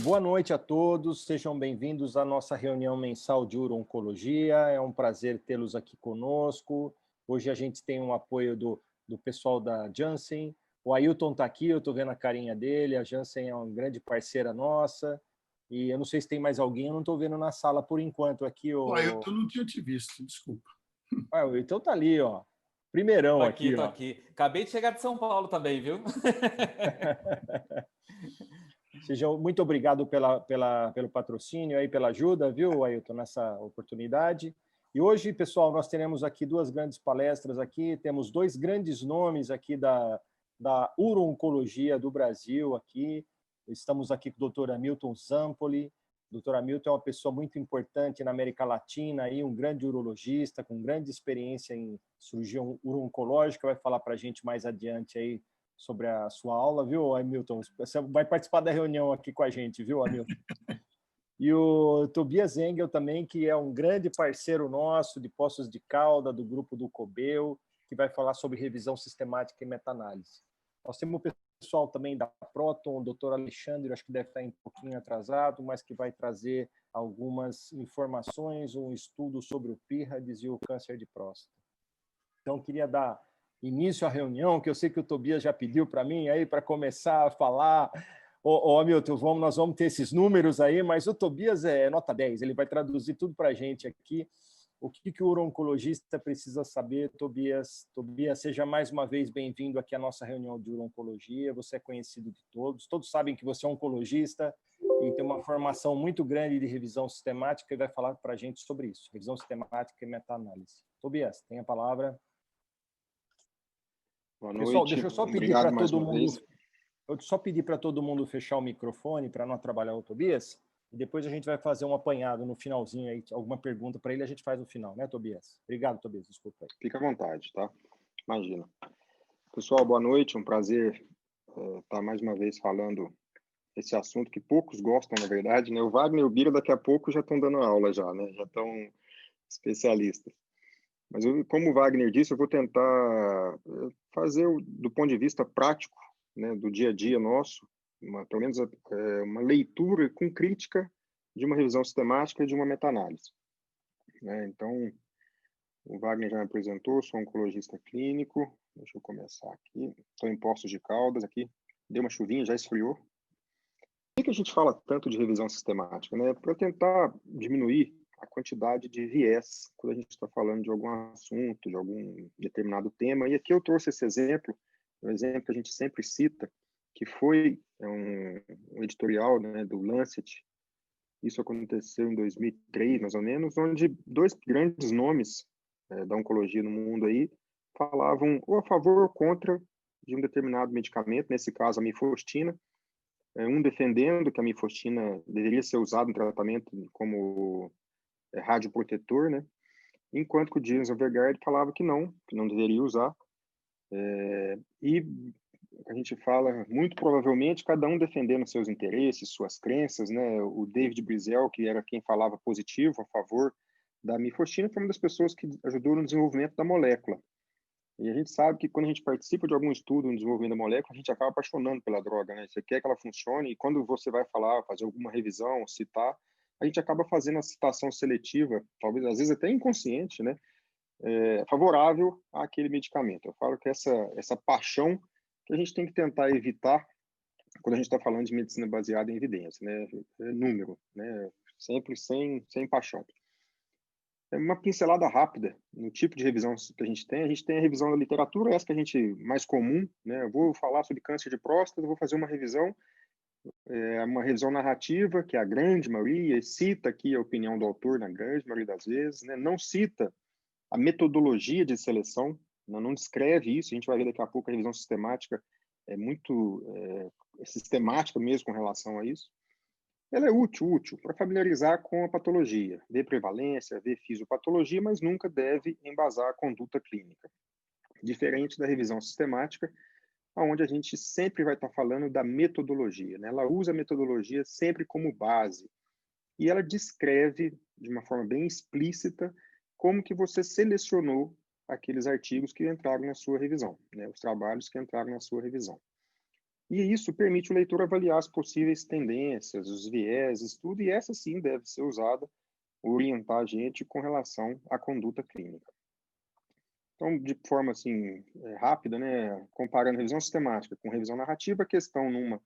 Boa noite a todos, sejam bem-vindos à nossa reunião mensal de uro-oncologia. É um prazer tê-los aqui conosco. Hoje a gente tem um apoio do pessoal da Janssen. O Ailton está aqui, eu estou vendo a carinha dele. A Janssen é uma grande parceira nossa. E eu não sei se tem mais alguém, eu não estou vendo na sala por enquanto aqui. O Ailton não tinha te visto, desculpa. Ah, o Ailton está ali, ó. Primeirão aqui. Tô aqui. Acabei de chegar de São Paulo também, viu? Sejam muito obrigado pelo patrocínio aí, pela ajuda, viu, Ailton, nessa oportunidade. E hoje, pessoal, nós teremos aqui duas grandes palestras aqui, temos dois grandes nomes aqui da uro-oncologia do Brasil aqui. Estamos aqui com o Dr. Hamilton Zampoli. O Dr. Hamilton é uma pessoa muito importante na América Latina, aí, um grande urologista com grande experiência em cirurgia uro-oncológica, vai falar para a gente mais adiante aí sobre a sua aula, viu, Hamilton? Você vai participar da reunião aqui com a gente, viu, Hamilton? E o Tobias Engel também, que é um grande parceiro nosso de Poços de Caldas, do grupo do Cobel, que vai falar sobre revisão sistemática e meta-análise. Nós temos o pessoal também da Proton, o doutor Alexandre, acho que deve estar um pouquinho atrasado, mas que vai trazer algumas informações, um estudo sobre o PIRADS e o câncer de próstata. Então, queria dar início à reunião, que eu sei que o Tobias já pediu para mim aí para começar a falar. Hamilton, nós vamos ter esses números aí, mas o Tobias é nota 10, ele vai traduzir tudo para a gente aqui. O que o uro-oncologista precisa saber, Tobias? Tobias, seja mais uma vez bem-vindo aqui à nossa reunião de uro-oncologia. Você é conhecido de todos sabem que você é oncologista e tem uma formação muito grande de revisão sistemática e vai falar para a gente sobre isso, revisão sistemática e meta-análise. Tobias, tem a palavra. Boa noite. Pessoal, deixa eu só pedir para todo mundo. Vez. Eu só pedir para todo mundo fechar o microfone para não atrapalhar o Tobias. E depois a gente vai fazer um apanhado no finalzinho aí, alguma pergunta para ele a gente faz no final, né, Tobias? Obrigado, Tobias. Desculpa aí. Fica à vontade, tá? Imagina. Pessoal, boa noite. Um prazer estar mais uma vez falando esse assunto que poucos gostam, na verdade, né? O Wagner e o Bira daqui a pouco já estão dando aula já, né? Já estão especialistas. Mas como o Wagner disse, eu vou tentar fazer, do ponto de vista prático, né, do dia a dia nosso, pelo menos uma leitura com crítica de uma revisão sistemática e de uma meta-análise. Né? Então, o Wagner já me apresentou, sou oncologista clínico. Deixa eu começar aqui. Estou em Poços de Caldas aqui. Deu uma chuvinha, já esfriou. Por que a gente fala tanto de revisão sistemática? Né? Para tentar diminuir a quantidade de viés quando a gente está falando de algum assunto, de algum determinado tema. E aqui eu trouxe esse exemplo, um exemplo que a gente sempre cita, que foi um editorial, né, do Lancet. Isso aconteceu em 2003, mais ou menos, onde dois grandes nomes da oncologia no mundo aí falavam ou a favor ou contra de um determinado medicamento, nesse caso a mifostina, um defendendo que a mifostina deveria ser usada no tratamento como radioprotetor, né? Enquanto que o James Overgaard falava que não deveria usar. E a gente fala, muito provavelmente, cada um defendendo seus interesses, suas crenças, né? O David Brizel, que era quem falava positivo, a favor da mifostina, foi uma das pessoas que ajudou no desenvolvimento da molécula. E a gente sabe que quando a gente participa de algum estudo no desenvolvimento da molécula, a gente acaba apaixonando pela droga, né? Você quer que ela funcione, e quando você vai falar, fazer alguma revisão, citar, a gente acaba fazendo a citação seletiva, talvez às vezes até inconsciente, né? Favorável àquele medicamento. Eu falo que essa paixão que a gente tem que tentar evitar quando a gente está falando de medicina baseada em evidência, né? Número, né? Sempre sem paixão. Uma pincelada rápida no tipo de revisão que a gente tem a revisão da literatura, essa que a gente mais comum, né? Eu vou falar sobre câncer de próstata, vou fazer uma revisão narrativa, que é a grande maioria, cita aqui a opinião do autor na grande maioria das vezes, né? Não cita a metodologia de seleção, não descreve isso, a gente vai ver daqui a pouco a revisão sistemática é muito sistemática mesmo com relação a isso. Ela é útil para familiarizar com a patologia, ver prevalência, ver fisiopatologia, mas nunca deve embasar a conduta clínica. Diferente da revisão sistemática, onde a gente sempre vai estar falando da metodologia, né? Ela usa a metodologia sempre como base. e ela descreve de uma forma bem explícita como que você selecionou aqueles artigos que entraram na sua revisão, né, os trabalhos que entraram na sua revisão. E isso permite o leitor avaliar as possíveis tendências, os vieses, tudo, e essa sim deve ser usada, orientar a gente com relação à conduta clínica. Então, de forma assim, rápida, né, comparando revisão sistemática com revisão narrativa, a questão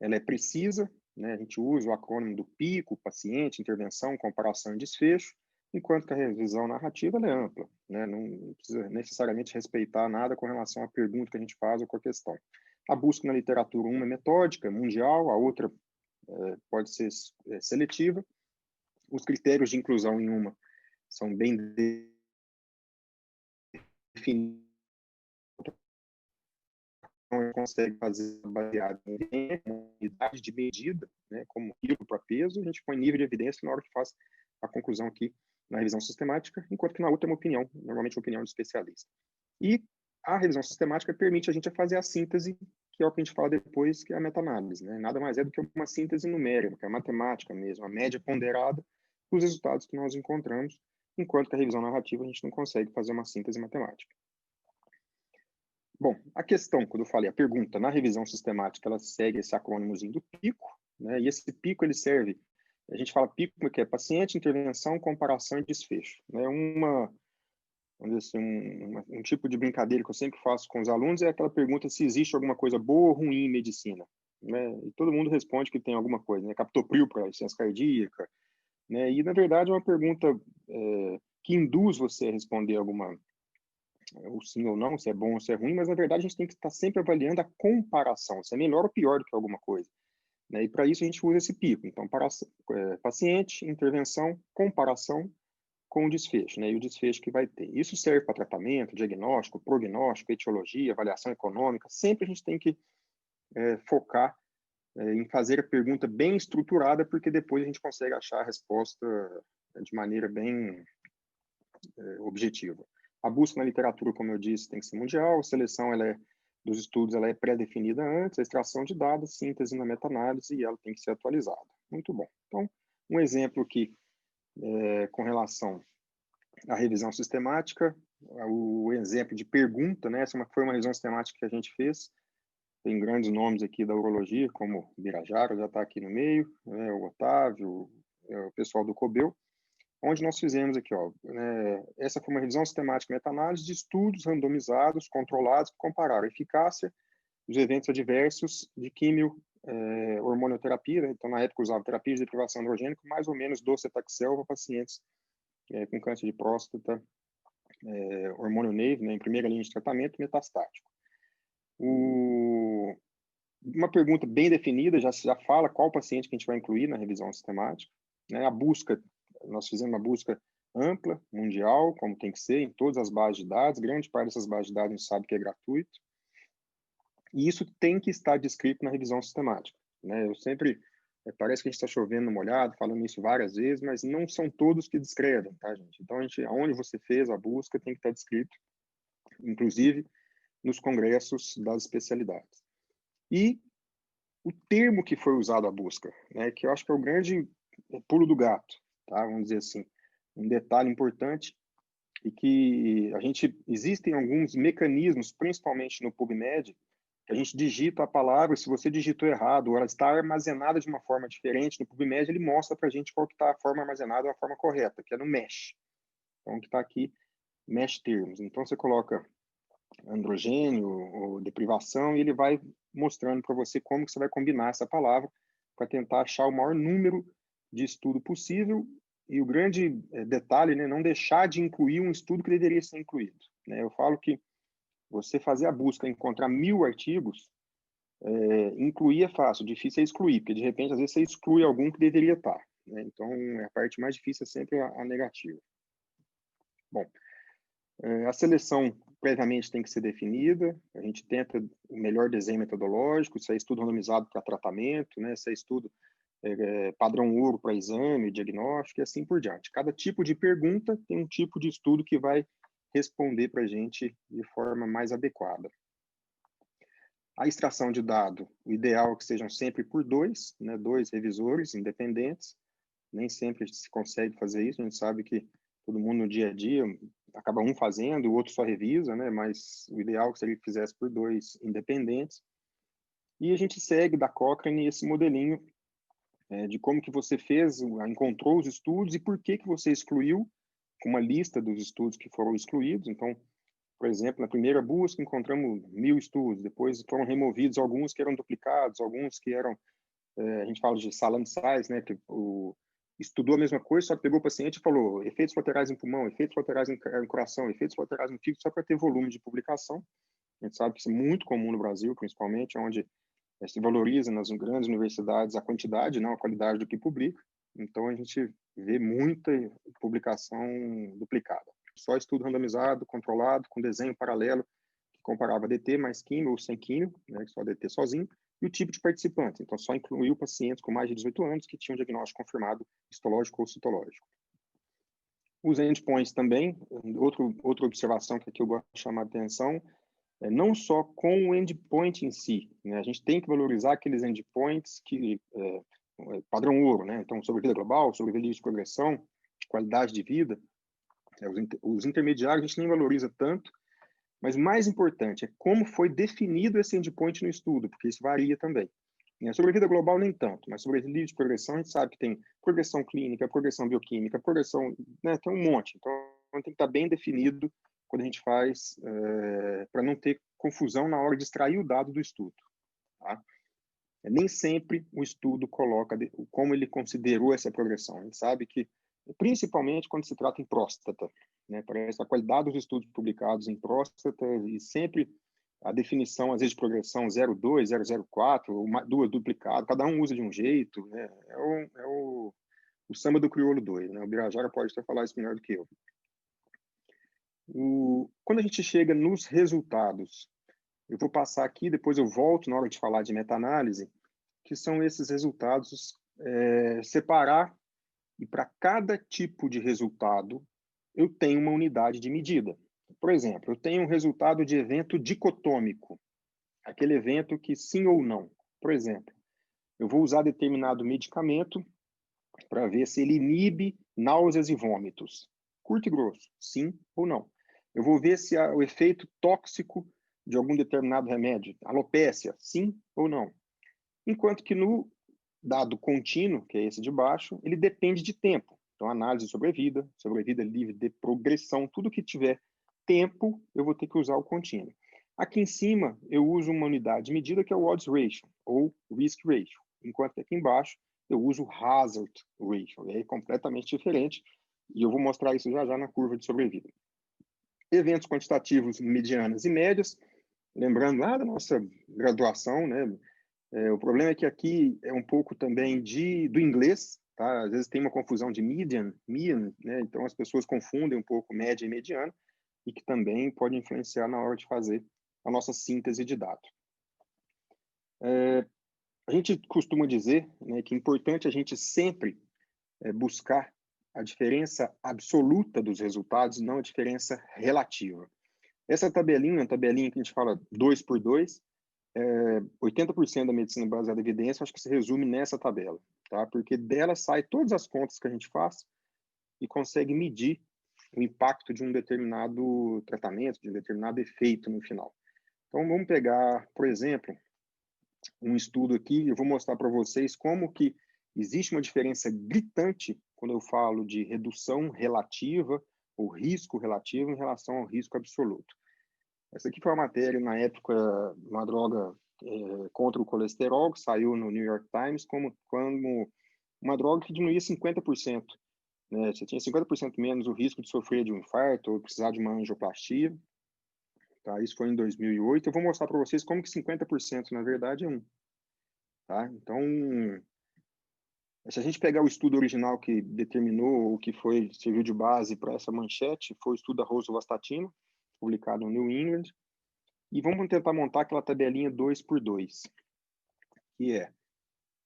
ela é precisa, né, a gente usa o acrônimo do PICO, paciente, intervenção, comparação e desfecho, enquanto que a revisão narrativa ela é ampla, né, não precisa necessariamente respeitar nada com relação à pergunta que a gente faz ou com a questão. A busca na literatura, uma é metódica, mundial, a outra pode ser seletiva. Os critérios de inclusão em uma são bem definidos, então consegue fazer baseado em unidade de medida, né, como quilo para peso, a gente põe nível de evidência na hora que faz a conclusão aqui na revisão sistemática, enquanto que na outra é uma opinião, normalmente uma opinião de especialista. E a revisão sistemática permite a gente fazer a síntese, que é o que a gente fala depois, que é a meta-análise, né? Nada mais é do que uma síntese numérica, que é a matemática mesmo, a média ponderada dos resultados que nós encontramos, enquanto que a revisão narrativa a gente não consegue fazer uma síntese matemática. Bom, a questão, quando eu falei, a pergunta, na revisão sistemática, ela segue esse acrônimozinho do PICO, né? E esse PICO, ele serve, a gente fala PICO, que é paciente, intervenção, comparação e desfecho, né? Vamos dizer assim, um tipo de brincadeira que eu sempre faço com os alunos é aquela pergunta se existe alguma coisa boa ou ruim em medicina, né? E todo mundo responde que tem alguma coisa, né? Captopril para insuficiência cardíaca, né? E, na verdade, é uma pergunta que induz você a responder alguma ou sim ou não, se é bom ou se é ruim, mas na verdade a gente tem que estar sempre avaliando a comparação, se é melhor ou pior do que alguma coisa, né? E para isso a gente usa esse PICO. Então, paciente, intervenção, comparação com o desfecho, né? E o desfecho que vai ter. Isso serve para tratamento, diagnóstico, prognóstico, etiologia, avaliação econômica. Sempre a gente tem que focar em fazer a pergunta bem estruturada, porque depois a gente consegue achar a resposta de maneira bem objetiva. A busca na literatura, como eu disse, tem que ser mundial, a seleção dos estudos ela é pré-definida antes, a extração de dados, síntese na meta-análise, e ela tem que ser atualizada. Muito bom. Então, um exemplo aqui com relação à revisão sistemática, o exemplo de pergunta, né? Essa foi uma revisão sistemática que a gente fez, tem grandes nomes aqui da urologia, como Birajara, já está aqui no meio, né? O Otávio, o pessoal do Cobel, onde nós fizemos aqui, ó, essa foi uma revisão sistemática meta-análise de estudos randomizados, controlados, que compararam a eficácia dos eventos adversos de químio, hormonioterapia, né? Então, na época, usava terapia de deprivação androgênica, mais ou menos docetaxel para pacientes com câncer de próstata, hormônio NAVE, né, em primeira linha de tratamento metastático. Uma pergunta bem definida, já fala qual paciente que a gente vai incluir na revisão sistemática, né? A busca, nós fizemos uma busca ampla, mundial, como tem que ser, em todas as bases de dados, grande parte dessas bases de dados a gente sabe que é gratuito, e isso tem que estar descrito na revisão sistemática, né? Eu sempre, parece que a gente está chovendo no molhado, falando isso várias vezes, mas não são todos que descrevem, tá, gente? Então, aonde você fez a busca tem que estar descrito, inclusive nos congressos das especialidades. E o termo que foi usado à busca, né, que eu acho que é o grande pulo do gato, tá? Vamos dizer assim, um detalhe importante e que existem alguns mecanismos, principalmente no PubMed, que a gente digita a palavra, se você digitou errado, ou ela está armazenada de uma forma diferente, no PubMed ele mostra para a gente qual que está a forma armazenada, a forma correta, que é no mesh. Então, que está aqui, mesh termos. Então, você coloca androgênio ou deprivação e ele vai mostrando para você como que você vai combinar essa palavra para tentar achar o maior número de estudo possível e o grande detalhe, né, não deixar de incluir um estudo que deveria ser incluído, né? Eu falo que você fazer a busca, encontrar 1000 artigos, incluir é fácil, difícil é excluir, porque de repente às vezes você exclui algum que deveria estar, né? Então a parte mais difícil é sempre a negativa. Bom, a seleção previamente tem que ser definida, a gente tenta o melhor desenho metodológico, se é estudo randomizado para tratamento, né? Se é estudo padrão ouro para exame, diagnóstico e assim por diante. Cada tipo de pergunta tem um tipo de estudo que vai responder para a gente de forma mais adequada. A extração de dado, o ideal é que sejam sempre por dois, né? 2 revisores independentes, Nem sempre se consegue fazer isso, a gente sabe que todo mundo no dia a dia acaba um fazendo, o outro só revisa, né? Mas o ideal seria que fizesse por 2 independentes. E a gente segue da Cochrane esse modelinho de como que você fez, encontrou os estudos e por que você excluiu, com uma lista dos estudos que foram excluídos. Então, por exemplo, na primeira busca encontramos 1000 estudos, depois foram removidos alguns que eram duplicados, alguns que eram, a gente fala de salam size, né, que estudou a mesma coisa, só que pegou o paciente e falou efeitos colaterais em pulmão, efeitos colaterais em coração, efeitos colaterais no fígado, só para ter volume de publicação. A gente sabe que isso é muito comum no Brasil, principalmente, onde se valoriza nas grandes universidades a quantidade, não a qualidade do que publica. Então, a gente vê muita publicação duplicada. Só estudo randomizado, controlado, com desenho paralelo, que comparava DT mais quimio ou sem quimio, né, só DT sozinho, e o tipo de participante. Então, só incluiu pacientes com mais de 18 anos que tinham diagnóstico confirmado histológico ou citológico. Os endpoints também, outra observação que aqui eu gosto de chamar a atenção, não só com o endpoint em si, né? A gente tem que valorizar aqueles endpoints que padrão ouro, né? Então, sobrevida global, sobrevida de progressão, qualidade de vida. Os intermediários a gente nem valoriza tanto, mas mais importante é como foi definido esse endpoint no estudo, porque isso varia também. Sobrevida global nem tanto, mas sobrevida de progressão a gente sabe que tem progressão clínica, progressão bioquímica, progressão, né? Tem um monte. Então, tem que estar bem definido quando a gente faz, para não ter confusão na hora de extrair o dado do estudo. Tá? Nem sempre o estudo coloca como ele considerou essa progressão. A gente sabe que, principalmente quando se trata em próstata, né? Parece a qualidade dos estudos publicados em próstata e sempre a definição, às vezes, de progressão 0,2, 0,04, ou duas duplicadas, cada um usa de um jeito, né? É o samba do crioulo doido, né? O Birajara pode até falar isso melhor do que eu. Quando a gente chega nos resultados, eu vou passar aqui, depois eu volto na hora de falar de meta-análise, que são esses resultados, separar, e para cada tipo de resultado, eu tenho uma unidade de medida. Por exemplo, eu tenho um resultado de evento dicotômico, aquele evento que sim ou não. Por exemplo, eu vou usar determinado medicamento para ver se ele inibe náuseas e vômitos. Curto e grosso, sim ou não. Eu vou ver se há o efeito tóxico de algum determinado remédio, alopécia, sim ou não. Enquanto que no dado contínuo, que é esse de baixo, ele depende de tempo. Então, análise de sobrevida livre de progressão, tudo que tiver tempo, eu vou ter que usar o contínuo. Aqui em cima, eu uso uma unidade de medida que é o odds ratio, ou risk ratio, enquanto que aqui embaixo eu uso o hazard ratio, e aí é completamente diferente, e eu vou mostrar isso já já na curva de sobrevida. Eventos quantitativos medianas e médias, lembrando lá da nossa graduação, né? O problema é que aqui é um pouco também do inglês, tá? Às vezes tem uma confusão de median, né? Então as pessoas confundem um pouco média e mediana, e que também pode influenciar na hora de fazer a nossa síntese de dados. A gente costuma dizer, né, que é importante a gente sempre buscar a diferença absoluta dos resultados, não a diferença relativa. Essa tabelinha é uma tabelinha que a gente fala 2 por 2, 80% da medicina baseada em evidência, acho que se resume nessa tabela, tá? Porque dela sai todas as contas que a gente faz e consegue medir o impacto de um determinado tratamento, de um determinado efeito no final. Então, vamos pegar, por exemplo, um estudo aqui, eu vou mostrar para vocês como que existe uma diferença gritante quando eu falo de redução relativa ou risco relativo em relação ao risco absoluto. Essa aqui foi uma matéria, na época, uma droga contra o colesterol, que saiu no New York Times, como uma droga que diminuía 50%. Né? Você tinha 50% menos o risco de sofrer de um infarto ou precisar de uma angioplastia. Tá? Isso foi em 2008. Eu vou mostrar para vocês como que 50%, na verdade, é 1. Tá? Então, se a gente pegar o estudo original que determinou, o que serviu de base para essa manchete, foi o estudo da rosuvastatina, publicado no New England, e vamos tentar montar aquela tabelinha 2 por 2, que é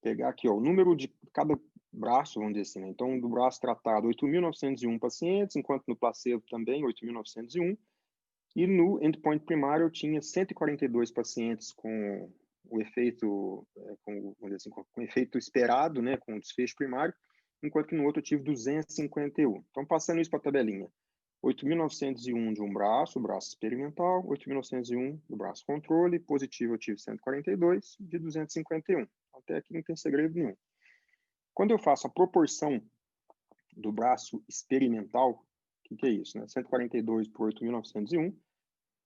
pegar aqui o número de cada braço, vamos dizer assim, né? Então, do braço tratado, 8.901 pacientes, enquanto no placebo também, 8.901, e no endpoint primário eu tinha 142 pacientes com o efeito, vamos dizer assim, com efeito esperado, né, com o desfecho primário, enquanto que no outro eu tive 251. Então, passando isso para a tabelinha. 8.901 de um braço, braço experimental, 8.901 do braço controle, positivo eu tive 142 de 251. Até aqui não tem segredo nenhum. Quando eu faço a proporção do braço experimental, o que é isso? Né? 142 por 8.901,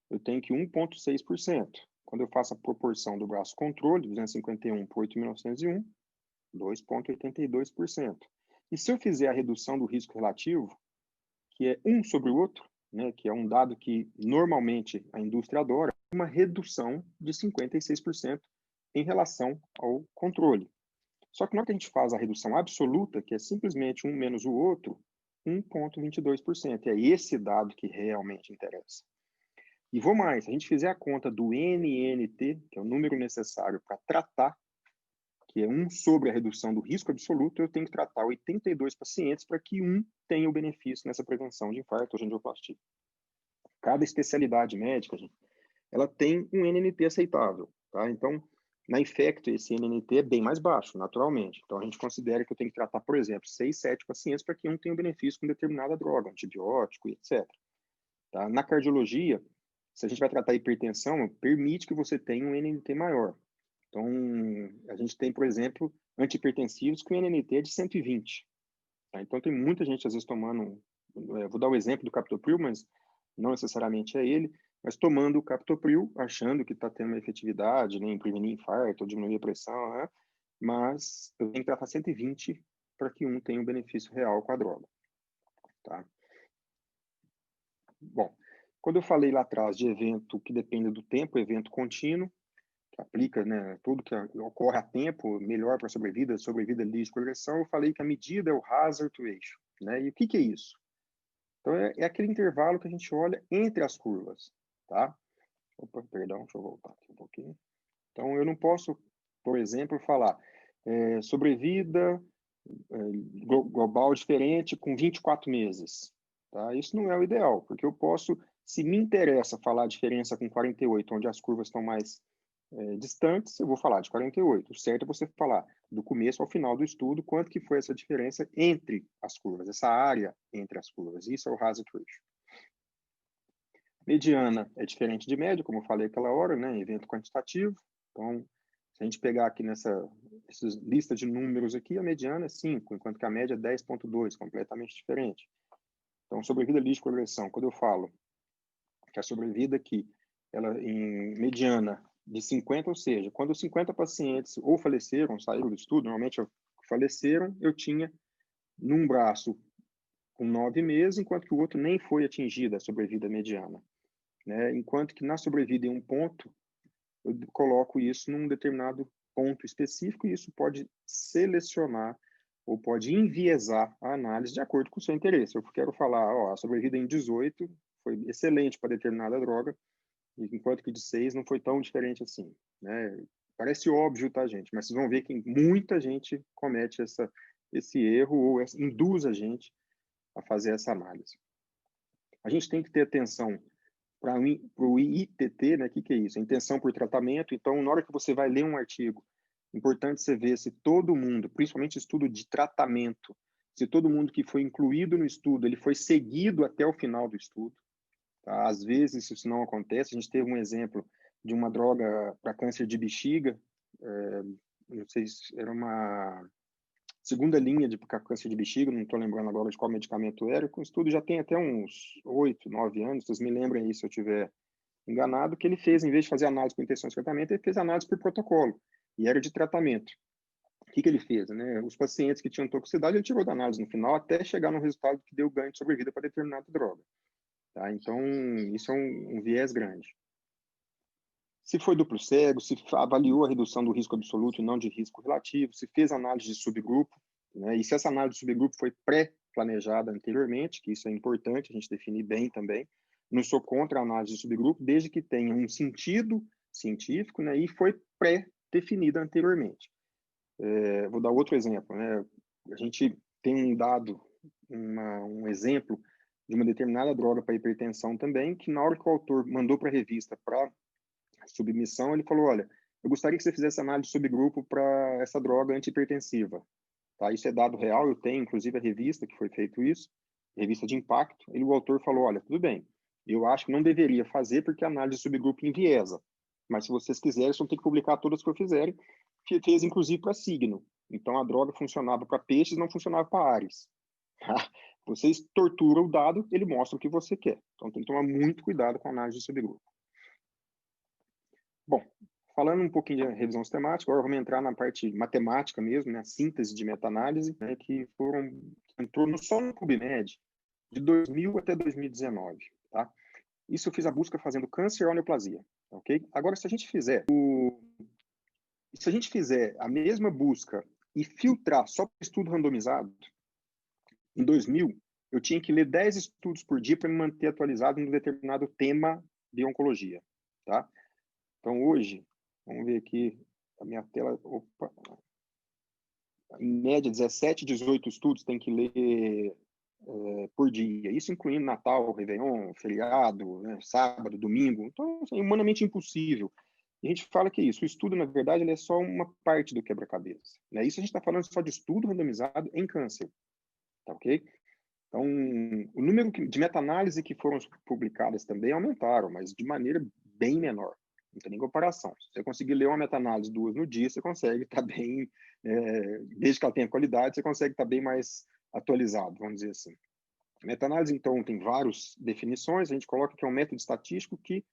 eu tenho que 1,6%. Quando eu faço a proporção do braço controle, 251 por 8.901, 2,82%. E se eu fizer a redução do risco relativo, que é um sobre o outro, né, que é um dado que normalmente a indústria adora, uma redução de 56% em relação ao controle. Só que na hora que a gente faz a redução absoluta, que é simplesmente um menos o outro, 1,22%. É esse dado que realmente interessa. E vou mais, se a gente fizer a conta do NNT, que é o número necessário para tratar, que é 1 sobre a redução do risco absoluto, eu tenho que tratar 82 pacientes para que um tenha o benefício nessa prevenção de infarto ou angioplastia. Cada especialidade médica, gente, ela tem um NNT aceitável, tá? Então, na Infecto, esse NNT é bem mais baixo, naturalmente. Então, a gente considera que eu tenho que tratar, por exemplo, 6, 7 pacientes para que um tenha o benefício com determinada droga, antibiótico, etc. Tá? Na cardiologia, se a gente vai tratar hipertensão, permite que você tenha um NNT maior. Então, a gente tem, por exemplo, antihipertensivos com NNT é de 120. Tá? Então, tem muita gente, às vezes, tomando... vou dar o exemplo do captopril, mas não necessariamente é ele, mas tomando o captopril, achando que está tendo uma efetividade, né, em prevenir infarto ou diminuir a pressão, né? Mas eu tenho que tratar 120 para que um tenha um benefício real com a droga. Tá? Bom, quando eu falei lá atrás de evento que depende do tempo, evento contínuo, que aplica, né, tudo que ocorre a tempo, melhor para a sobrevida de progressão, eu falei que a medida é o hazard ratio, né? E o que é isso? Então, é aquele intervalo que a gente olha entre as curvas, tá? Opa, perdão, deixa eu voltar aqui um pouquinho. Então, eu não posso, por exemplo, falar sobrevida global diferente com 24 meses, tá? Isso não é o ideal, porque eu posso, se me interessa falar a diferença com 48, onde as curvas estão mais distantes, eu vou falar de 48. O certo é você falar do começo ao final do estudo, quanto que foi essa diferença entre as curvas, essa área entre as curvas. Isso é o hazard ratio. Mediana é diferente de média, como eu falei aquela hora, né? Evento quantitativo. Então, se a gente pegar aqui essa lista de números aqui, a mediana é 5, enquanto que a média é 10,2, completamente diferente. Então, sobrevida de progressão, quando eu falo que a sobrevida aqui, ela em mediana de 50, ou seja, quando 50 pacientes ou faleceram, saíram do estudo, normalmente faleceram, eu tinha num braço com 9 meses, enquanto que o outro nem foi atingida a sobrevida mediana. Né? Enquanto que na sobrevida em um ponto, eu coloco isso num determinado ponto específico e isso pode selecionar ou pode enviesar a análise de acordo com o seu interesse. Eu quero falar, ó, a sobrevida em 18 foi excelente para determinada droga, enquanto que de 6 não foi tão diferente assim, né? Parece óbvio, tá, gente? Mas vocês vão ver que muita gente comete esse erro ou induz a gente a fazer essa análise. A gente tem que ter atenção para o ITT, né? O que é isso? A intenção por tratamento. Então, na hora que você vai ler um artigo, importante você ver se todo mundo, principalmente estudo de tratamento, se todo mundo que foi incluído no estudo, ele foi seguido até o final do estudo. Tá? Às vezes isso não acontece. A gente teve um exemplo de uma droga para câncer de bexiga, não sei se era uma segunda linha de câncer de bexiga, não estou lembrando agora de qual medicamento era, o estudo já tem até uns 8, 9 anos, vocês me lembrem aí se eu estiver enganado, que ele fez, em vez de fazer análise por intenção de tratamento, ele fez análise por protocolo, e era de tratamento. O que ele fez? Né? Os pacientes que tinham toxicidade, ele tirou da análise no final, até chegar no resultado que deu ganho de sobrevida para determinada droga. Tá? Então, isso é um viés grande. Se foi duplo cego, se avaliou a redução do risco absoluto e não de risco relativo, se fez análise de subgrupo, né? E se essa análise de subgrupo foi pré-planejada anteriormente, que isso é importante a gente definir bem também. Não sou contra a análise de subgrupo, desde que tenha um sentido científico, né? E foi pré-definida anteriormente. Vou dar outro exemplo, né? A gente tem um exemplo de uma determinada droga para hipertensão também, que na hora que o autor mandou para a revista para submissão, ele falou, olha, eu gostaria que você fizesse análise de subgrupo para essa droga antihipertensiva. tá? Isso é dado real, eu tenho, inclusive, a revista que foi feito isso, revista de impacto, e o autor falou, olha, tudo bem, eu acho que não deveria fazer porque a análise de subgrupo enviesa, mas se vocês quiserem, vocês vão ter que publicar todas que eu fizerem, que fez, inclusive, para signo. Então, a droga funcionava para peixes, não funcionava para ares. Tá? Vocês torturam o dado, ele mostra o que você quer. Então, tem que tomar muito cuidado com a análise de subgrupo. Bom, falando um pouquinho de revisão sistemática, agora vamos entrar na parte matemática mesmo, né, a síntese de meta-análise, né, que entrou só no PubMed de 2000 até 2019, tá? Isso eu fiz a busca fazendo câncer ou neoplasia, ok? Agora, se a gente fizer a mesma busca e filtrar só para estudo randomizado, em 2000, eu tinha que ler 10 estudos por dia para me manter atualizado em um determinado tema de oncologia, tá? Então, hoje, vamos ver aqui a minha tela. Opa. Em média, 17, 18 estudos tem que ler por dia. Isso incluindo Natal, Réveillon, feriado, né, sábado, domingo. Então, é humanamente impossível. E a gente fala que isso, o estudo, na verdade, ele é só uma parte do quebra-cabeça. Né? Isso a gente está falando só de estudo randomizado em câncer. Tá ok? Então, o número de meta-análise que foram publicadas também aumentaram, mas de maneira bem menor. Não tem nem comparação. Se você conseguir ler uma meta-análise 2 no dia, você consegue estar bem, desde que ela tenha qualidade, você consegue estar bem mais atualizado, vamos dizer assim. Meta-análise, então, tem várias definições. A gente coloca que é um método estatístico que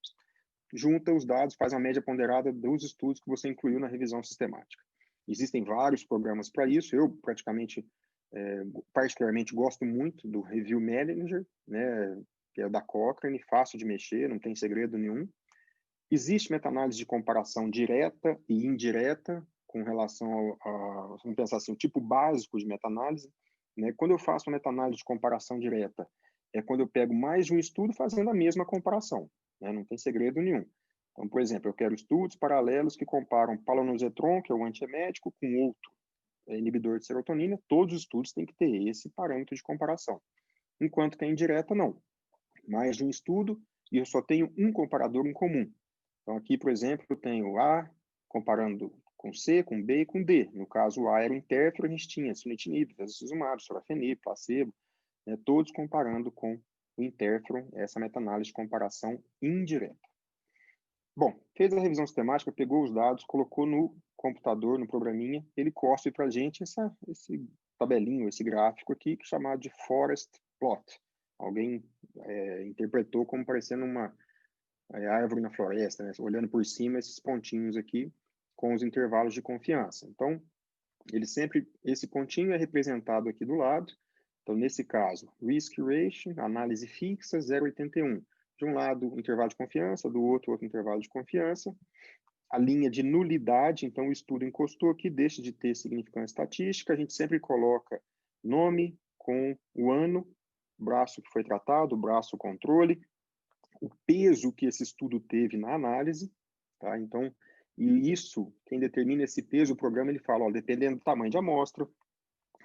junta os dados, faz uma média ponderada dos estudos que você incluiu na revisão sistemática. Existem vários programas para isso. Eu, particularmente, gosto muito do Review Manager, né, que é da Cochrane, fácil de mexer, não tem segredo nenhum. Existe meta-análise de comparação direta e indireta com relação vamos pensar assim, o tipo básico de meta-análise. Né? Quando eu faço uma meta-análise de comparação direta, é quando eu pego mais de um estudo fazendo a mesma comparação. Né? Não tem segredo nenhum. Então, por exemplo, eu quero estudos paralelos que comparam palonosetron, que é o antiemético, com outro inibidor de serotonina. Todos os estudos têm que ter esse parâmetro de comparação. Enquanto que a indireta, não. Mais de um estudo e eu só tenho um comparador em comum. Então, aqui, por exemplo, eu tenho A comparando com C, com B e com D. No caso, o A era o interfero, a gente tinha sunitinib, trastuzumab, sorafenib, placebo, né, todos comparando com o interfero, essa meta-análise de comparação indireta. Bom, fez a revisão sistemática, pegou os dados, colocou no computador, no programinha, ele cospe para a gente esse tabelinho, esse gráfico aqui, que é chamado de forest plot. Alguém interpretou como parecendo uma árvore na floresta, né? Olhando por cima esses pontinhos aqui com os intervalos de confiança. Então, esse pontinho é representado aqui do lado. Então, nesse caso, risk ratio, análise fixa, 0,81. De um lado, intervalo de confiança, do outro intervalo de confiança. A linha de nulidade, então o estudo encostou aqui, deixa de ter significância estatística. A gente sempre coloca nome com o ano, braço que foi tratado, braço controle, o peso que esse estudo teve na análise, tá? Então, e isso, quem determina esse peso, o programa ele fala, ó, dependendo do tamanho de amostra,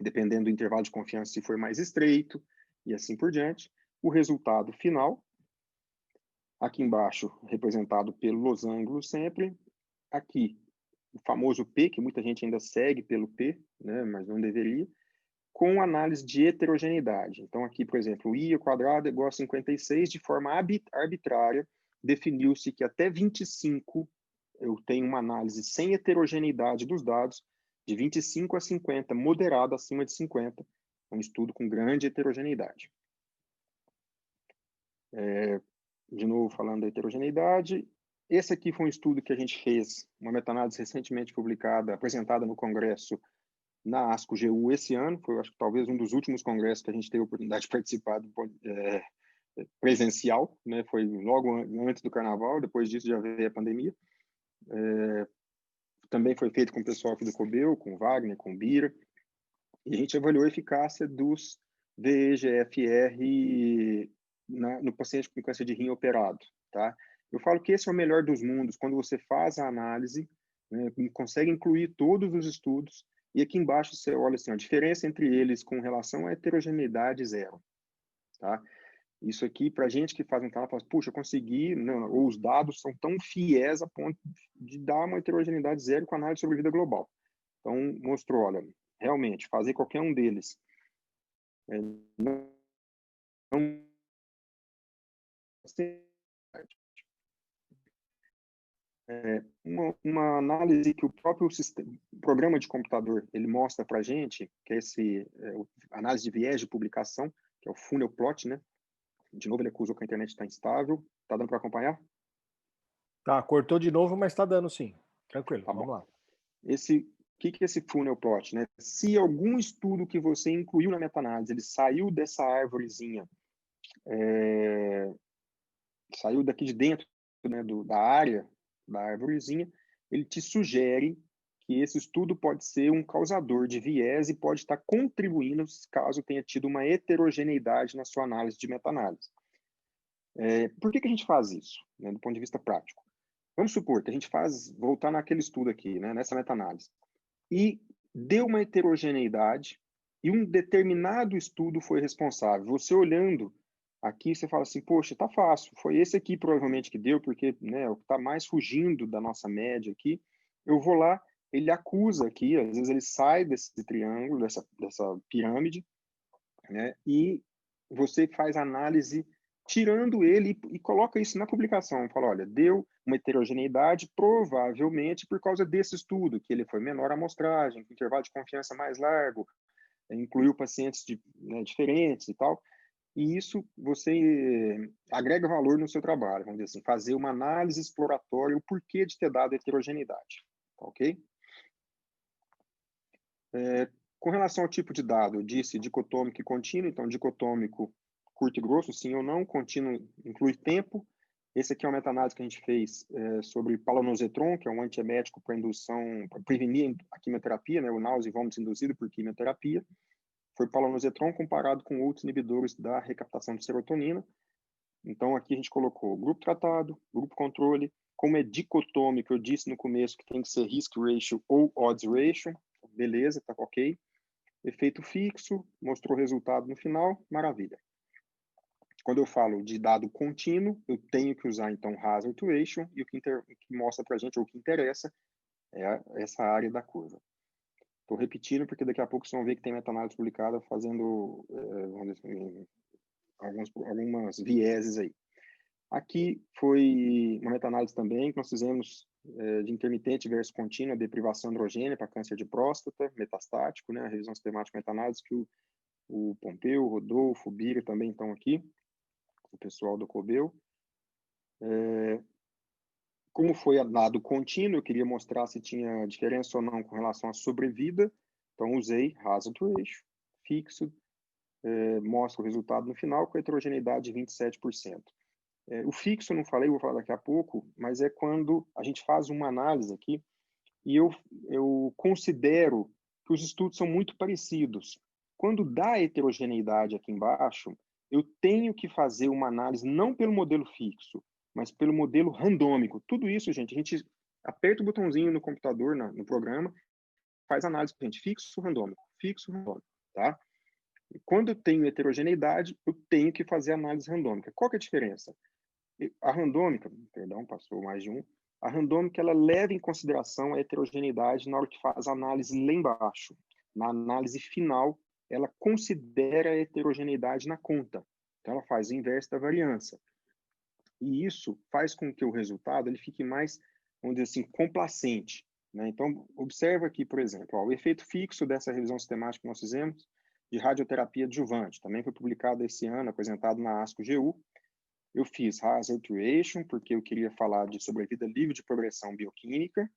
dependendo do intervalo de confiança se for mais estreito, e assim por diante, o resultado final, aqui embaixo representado pelo losango sempre, aqui o famoso P, que muita gente ainda segue pelo P, né, mas não deveria, com análise de heterogeneidade. Então, aqui, por exemplo, o I ao quadrado é igual a 56, de forma arbitrária, definiu-se que até 25 eu tenho uma análise sem heterogeneidade dos dados, de 25 a 50, moderado acima de 50, um estudo com grande heterogeneidade. De novo, falando da heterogeneidade, esse aqui foi um estudo que a gente fez, uma meta-análise recentemente publicada, apresentada no Congresso na ASCO-GU esse ano, foi, acho que talvez um dos últimos congressos que a gente teve a oportunidade de participar presencial, né? Foi logo antes do Carnaval, depois disso já veio a pandemia. Também foi feito com o pessoal aqui do Cobel, com o Wagner, com o Bira, e a gente avaliou a eficácia dos VEGFR no paciente com câncer de rim operado, tá? Eu falo que esse é o melhor dos mundos, quando você faz a análise, né, consegue incluir todos os estudos, e aqui embaixo você olha assim, a diferença entre eles com relação à heterogeneidade zero, tá? Isso aqui, para a gente que faz um trabalho, fala, puxa, eu consegui, não, ou os dados são tão fiéis a ponto de dar uma heterogeneidade zero com análise sobre vida global. Então, mostrou, olha, realmente, fazer qualquer um deles, não uma análise que o próprio programa de computador ele mostra para a gente, que é análise de viés de publicação, que é o funnel plot, né? De novo, ele acusou que a internet está instável. Está dando para acompanhar? Tá, cortou de novo, mas está dando sim. Tranquilo, Tá vamos bom. lá. O que é esse funnel plot, né? Se algum estudo que você incluiu na meta-análise, ele saiu dessa árvorezinha, saiu daqui de dentro, né, da área da árvorezinha, ele te sugere que esse estudo pode ser um causador de viés e pode estar contribuindo caso tenha tido uma heterogeneidade na sua análise de meta-análise. Por que a gente faz isso, né, do ponto de vista prático? Vamos supor que a gente voltar naquele estudo aqui, né, nessa meta-análise, e deu uma heterogeneidade e um determinado estudo foi responsável. Você olhando aqui, você fala assim, poxa, tá fácil, foi esse aqui provavelmente que deu, porque, né, o que está mais fugindo da nossa média aqui. Eu vou lá, ele acusa aqui, às vezes ele sai desse triângulo, dessa pirâmide, né, e você faz análise tirando ele e coloca isso na publicação. Fala, olha, deu uma heterogeneidade provavelmente por causa desse estudo, que ele foi menor a amostragem, com intervalo de confiança mais largo, incluiu pacientes diferentes e tal. E isso você agrega valor no seu trabalho, vamos dizer assim, fazer uma análise exploratória, o porquê de ter dado heterogeneidade, ok? Com relação ao tipo de dado, eu disse dicotômico e contínuo, então dicotômico curto e grosso, sim ou não, contínuo inclui tempo. Esse aqui é uma meta-análise que a gente fez sobre palonosetron, que é um antiemético para prevenir a quimioterapia, né, o náusea e vômitos induzido por quimioterapia. Foi palonosetron comparado com outros inibidores da recaptação de serotonina. Então, aqui a gente colocou grupo tratado, grupo controle. Como é dicotômico, eu disse no começo que tem que ser risk ratio ou odds ratio. Beleza, tá ok. Efeito fixo, mostrou resultado no final, maravilha. Quando eu falo de dado contínuo, eu tenho que usar, então, hazard ratio, e o que mostra para a gente, ou o que interessa, é essa área da curva. Estou repetindo, porque daqui a pouco vocês vão ver que tem meta-análise publicada fazendo vamos dizer, algumas vieses aí. Aqui foi uma meta-análise também que nós fizemos de intermitente versus contínua deprivação androgênica para câncer de próstata, metastático, né? A revisão sistemática meta-análise que o Pompeu, o Rodolfo, o Bira também estão aqui, o pessoal do Cobel. Como foi dado contínuo, eu queria mostrar se tinha diferença ou não com relação à sobrevida, então usei hazard ratio, fixo, mostra o resultado no final com a heterogeneidade de 27%. O fixo, eu não falei, vou falar daqui a pouco, mas é quando a gente faz uma análise aqui e eu considero que os estudos são muito parecidos. Quando dá heterogeneidade aqui embaixo, eu tenho que fazer uma análise não pelo modelo fixo, mas pelo modelo randômico. Tudo isso, gente, a gente aperta o botãozinho no computador, no programa, faz análise para a gente, fixo, randômico, tá? E quando eu tenho heterogeneidade, eu tenho que fazer análise randômica. Qual que é a diferença? A randômica, perdão, passou mais de um, a randômica ela leva em consideração a heterogeneidade na hora que faz a análise lá embaixo. Na análise final, ela considera a heterogeneidade na conta. Então, ela faz o inverso da variância. E isso faz com que o resultado ele fique mais, vamos dizer assim, complacente, né? Então, observa aqui, por exemplo, o efeito fixo dessa revisão sistemática que nós fizemos de radioterapia adjuvante. Também foi publicado esse ano, apresentado na ASCO-GU. Eu fiz hazard ratio, porque eu queria falar de sobrevida livre de progressão bioquímica.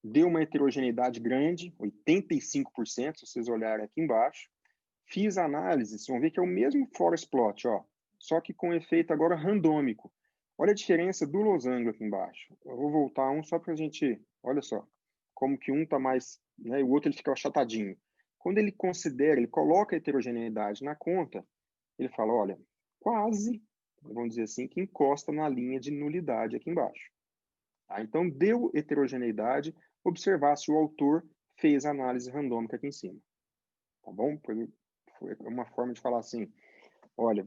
Deu uma heterogeneidade grande, 85%, se vocês olharem aqui embaixo. Fiz a análise, vocês vão ver que é o mesmo forest plot, ó, só que com efeito agora randômico. Olha a diferença do losango aqui embaixo. Eu vou voltar um só para a gente... Olha só, como que um está mais... Né, e o outro ele fica achatadinho. Quando ele considera, ele coloca a heterogeneidade na conta, ele fala, olha, quase, vamos dizer assim, que encosta na linha de nulidade aqui embaixo. Tá? Então, deu heterogeneidade, observar se o autor fez a análise randômica aqui em cima. Tá bom? Foi uma forma de falar assim, olha,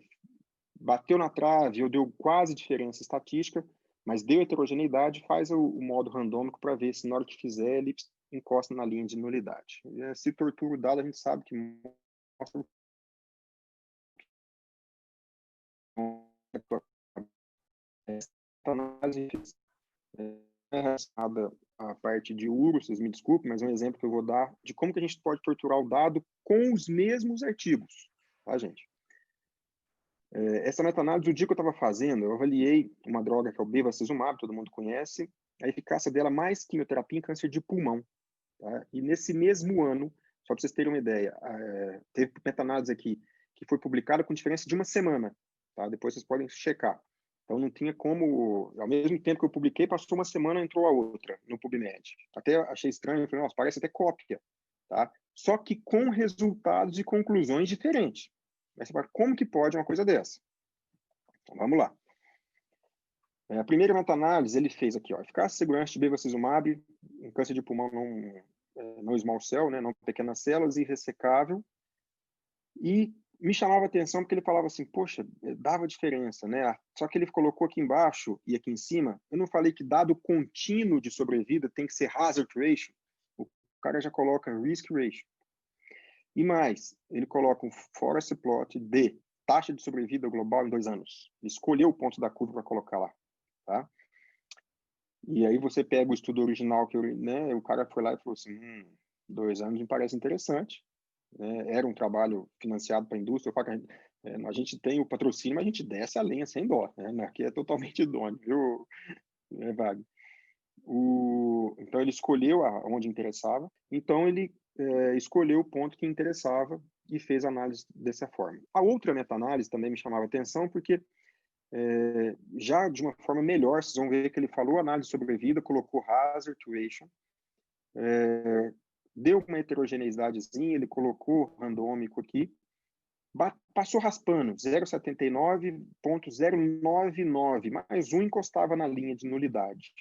bateu na trave ou deu quase diferença estatística, mas deu heterogeneidade, faz o modo randômico para ver se na hora que fizer ele encosta na linha de nulidade. Se tortura o dado, a gente sabe que mostra essa análise é relacionada à parte de URO, vocês me desculpem, mas é um exemplo que eu vou dar de como que a gente pode torturar o dado com os mesmos artigos, tá, gente? Essa meta-análise, o dia que eu estava fazendo, eu avaliei uma droga que é o bevacizumab, todo mundo conhece, a eficácia dela mais quimioterapia em câncer de pulmão. Tá? E nesse mesmo ano, só para vocês terem uma ideia, teve meta-análise aqui que foi publicada com diferença de uma semana. Tá? Depois vocês podem checar. Então não tinha como, ao mesmo tempo que eu publiquei, passou uma semana, entrou a outra no PubMed. Até achei estranho, falei, nossa, parece até cópia. Tá? Só que com resultados e conclusões diferentes. Mas você fala, como que pode uma coisa dessa? Então, vamos lá. A primeira meta-análise, ele fez aqui, ó, eficácia e segurança de bevacizumab em câncer de pulmão não small cell, né, não pequenas células, e ressecável. E me chamava a atenção porque ele falava assim, poxa, dava diferença, né? Só que ele colocou aqui embaixo e aqui em cima, eu não falei que dado contínuo de sobrevida tem que ser hazard ratio. O cara já coloca risk ratio. E mais, ele coloca um forest plot de taxa de sobrevida global em 2 anos. Ele escolheu o ponto da curva para colocar lá, tá? E aí você pega o estudo original que né, o cara foi lá e falou assim, 2 anos me parece interessante. Era um trabalho financiado para a indústria. Eu falo que a gente tem o patrocínio, mas a gente desce a lenha sem dó, né? Aqui é totalmente idôneo, viu, Wagner? Então ele escolheu onde interessava. Então ele escolheu o ponto que interessava e fez a análise dessa forma. A outra meta-análise também me chamava atenção, porque já de uma forma melhor, vocês vão ver que ele falou análise sobre a vida, colocou hazard ratio, deu uma heterogeneidadezinha, ele colocou randômico aqui, passou raspando, 0,79.099, mais um encostava na linha de nulidade.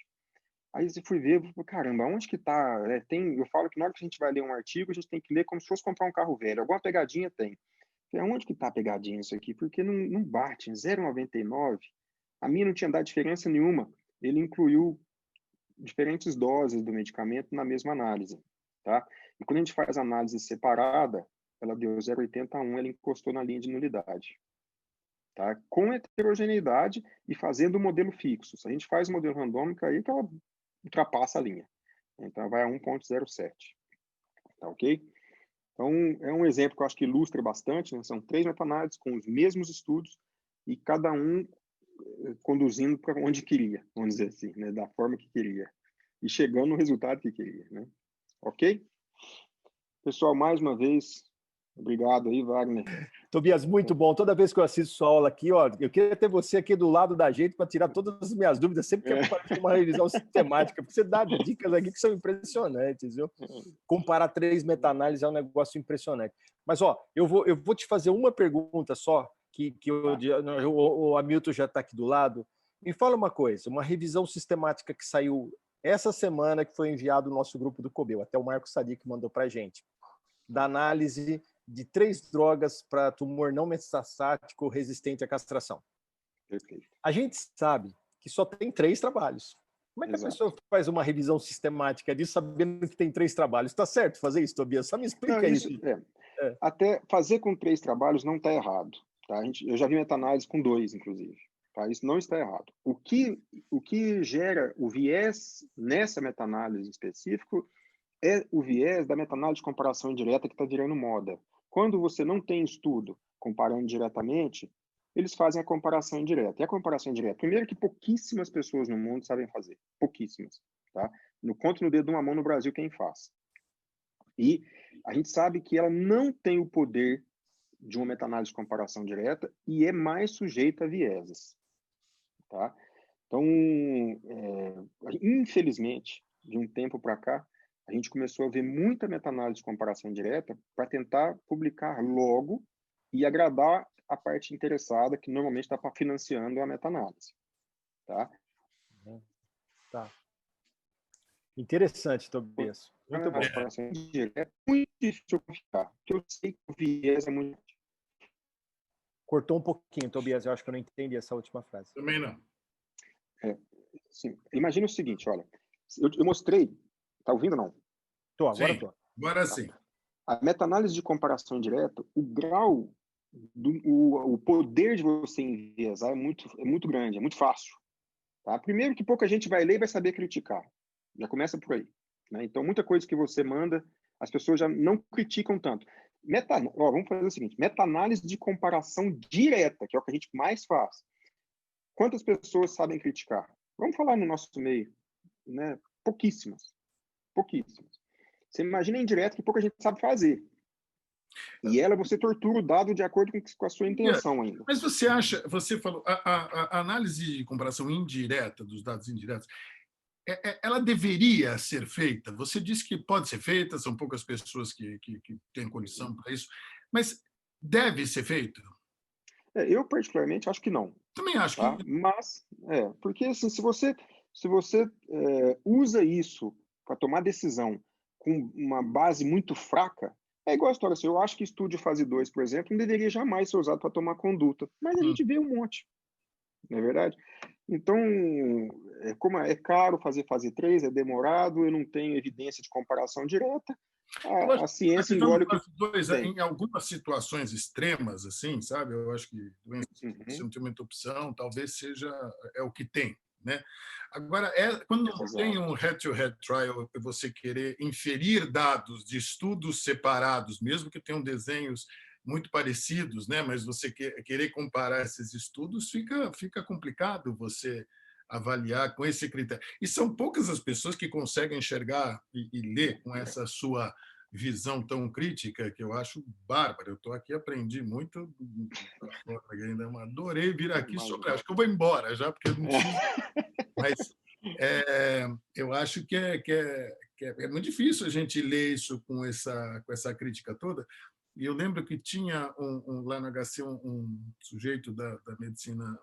Aí você fui ver, caramba, onde que tá? Eu falo que na hora que a gente vai ler um artigo, a gente tem que ler como se fosse comprar um carro velho. Alguma pegadinha tem. Onde que tá a pegadinha isso aqui? Porque não bate. 0,99, a minha não tinha dado diferença nenhuma. Ele incluiu diferentes doses do medicamento na mesma análise. Tá? E quando a gente faz análise separada, ela deu 0,81, ela encostou na linha de nulidade. Tá? Com heterogeneidade e fazendo o modelo fixo. Se a gente faz o modelo randômico, aí que ela ultrapassa a linha. Então, vai a 1,07. Tá ok? Então, é um exemplo que eu acho que ilustra bastante, né? São 3 meta-análises com os mesmos estudos e cada um conduzindo para onde queria, vamos dizer assim, né? Da forma que queria. E chegando no resultado que queria, né? Ok? Pessoal, mais uma vez, obrigado aí, Wagner. Tobias, muito bom. Toda vez que eu assisto sua aula aqui, ó, eu queria ter você aqui do lado da gente para tirar todas as minhas dúvidas, sempre que aparecer uma revisão sistemática, porque você dá dicas aqui que são impressionantes, viu? Comparar 3 meta-análises é um negócio impressionante. Mas, ó, eu vou te fazer uma pergunta só, que o Hamilton já está aqui do lado. Me fala uma coisa, uma revisão sistemática que saiu essa semana, que foi enviado no nosso grupo do Cobel, até o Marco Sadiq mandou para a gente, da análise de 3 drogas para tumor não metastático resistente à castração. Perfeito. A gente sabe que só tem 3 trabalhos. Como é que a pessoa faz uma revisão sistemática disso sabendo que tem 3 trabalhos? Está certo fazer isso, Tobias? Só me explica isso. Até fazer com 3 trabalhos não está errado. Tá? Eu já vi meta-análise com 2, inclusive. Tá? Isso não está errado. O que gera o viés nessa meta-análise específico é o viés da meta-análise de comparação indireta que está virando moda. Quando você não tem estudo comparando diretamente, eles fazem a comparação indireta. E a comparação indireta, primeiro que pouquíssimas pessoas no mundo sabem fazer. Pouquíssimas. Tá? Conto no dedo de uma mão no Brasil quem faz. E a gente sabe que ela não tem o poder de uma meta-análise de comparação direta e é mais sujeita a vieses. Tá? Então, infelizmente, de um tempo para cá, a gente começou a ver muita meta-análise de comparação direta para tentar publicar logo e agradar a parte interessada, que normalmente está financiando a meta-análise. Tá? Tá. Interessante, Tobias. Muito bom. Comparação direta é muito difícil confiar, porque eu sei que o viés é muito... Cortou um pouquinho, Tobias. Eu acho que eu não entendi essa última frase. Também não. Sim. Imagina o seguinte, olha. Eu mostrei... Tá ouvindo ou não? Agora Sim, tô. agora sim. A meta-análise de comparação direta, o grau, o poder de você enviesar é muito grande, é muito fácil. Tá? Primeiro que pouca gente vai ler e vai saber criticar. Já começa por aí. Né? Então, muita coisa que você manda, as pessoas já não criticam tanto. Vamos fazer o seguinte, meta-análise de comparação direta, que é o que a gente mais faz. Quantas pessoas sabem criticar? Vamos falar no nosso meio. Né? Pouquíssimas. Pouquíssimas. Você imagina indireto que pouca gente sabe fazer. E ela, você tortura o dado de acordo com a sua intenção ainda. Mas você acha, você falou, a análise de comparação indireta dos dados indiretos, ela deveria ser feita? Você disse que pode ser feita, são poucas pessoas que têm condição para isso, mas deve ser feito? Eu, particularmente, acho que não. Também acho Tá? que... Mas, porque assim, se você usa isso para tomar decisão com uma base muito fraca, é igual a história assim, eu acho que estúdio fase 2, por exemplo, não deveria jamais ser usado para tomar conduta, mas a gente vê um monte, não é verdade? Então, como é caro fazer fase 3, é demorado, eu não tenho evidência de comparação direta, Eu acho a que ciência participando engole do o que fase 2, tem. em algumas situações extremas, assim, sabe? Eu acho que doenças que você não tem muita opção, talvez seja o que tem, né? Agora, quando não tem um head-to-head trial, você querer inferir dados de estudos separados, mesmo que tenham desenhos muito parecidos, né? Mas você querer comparar esses estudos, fica complicado você avaliar com esse critério. E são poucas as pessoas que conseguem enxergar e ler com essa sua visão tão crítica, que eu acho bárbara. Eu estou aqui, aprendi muito, ainda adorei vir aqui sobre. Acho que eu vou embora já, porque eu não preciso. Mas eu acho que é muito difícil a gente ler isso com essa crítica toda. E eu lembro que tinha lá no HC um sujeito da medicina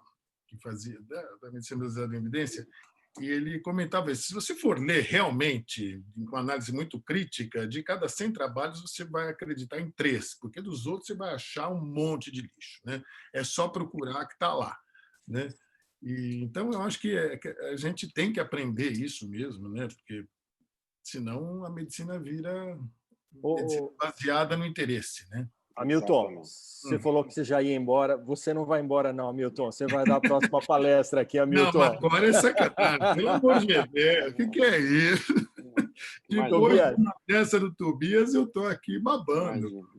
que fazia da medicina baseada em evidência, e ele comentava isso. Se você for ler realmente, com uma análise muito crítica, de cada 100 trabalhos você vai acreditar em 3, porque dos outros você vai achar um monte de lixo. Né? É só procurar que está lá. Né? Então, eu acho que a gente tem que aprender isso mesmo, né? Porque senão a medicina vira medicina baseada no interesse. Né? Hamilton, você falou que você já ia embora. Você não vai embora, não, Hamilton. Você vai dar a próxima palestra aqui, Hamilton. Não, agora é sacanagem. Pelo amor de Deus, o que é isso? Depois dessa do Tobias, eu estou aqui babando.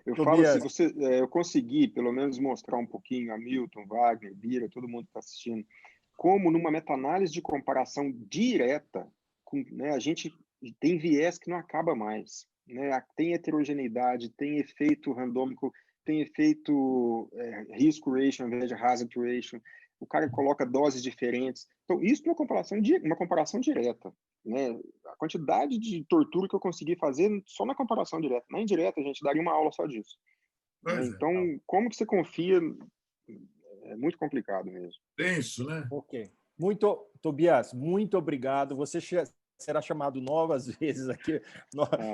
Eu falo assim, eu consegui, pelo menos, mostrar um pouquinho a Hamilton, Wagner, Bira, todo mundo que está assistindo, como numa meta-análise de comparação direta, a gente tem viés que não acaba mais. Né? Tem heterogeneidade, tem efeito randômico, tem efeito risco ratio ao invés de hazard ratio, o cara coloca doses diferentes. Então, isso é uma comparação direta. Né? A quantidade de tortura que eu consegui fazer só na comparação direta. Na indireta, a gente daria uma aula só disso. Né? Então, como que você confia? É muito complicado mesmo. Tenso, né? Ok. Tobias, muito obrigado. Você será chamado novas vezes aqui,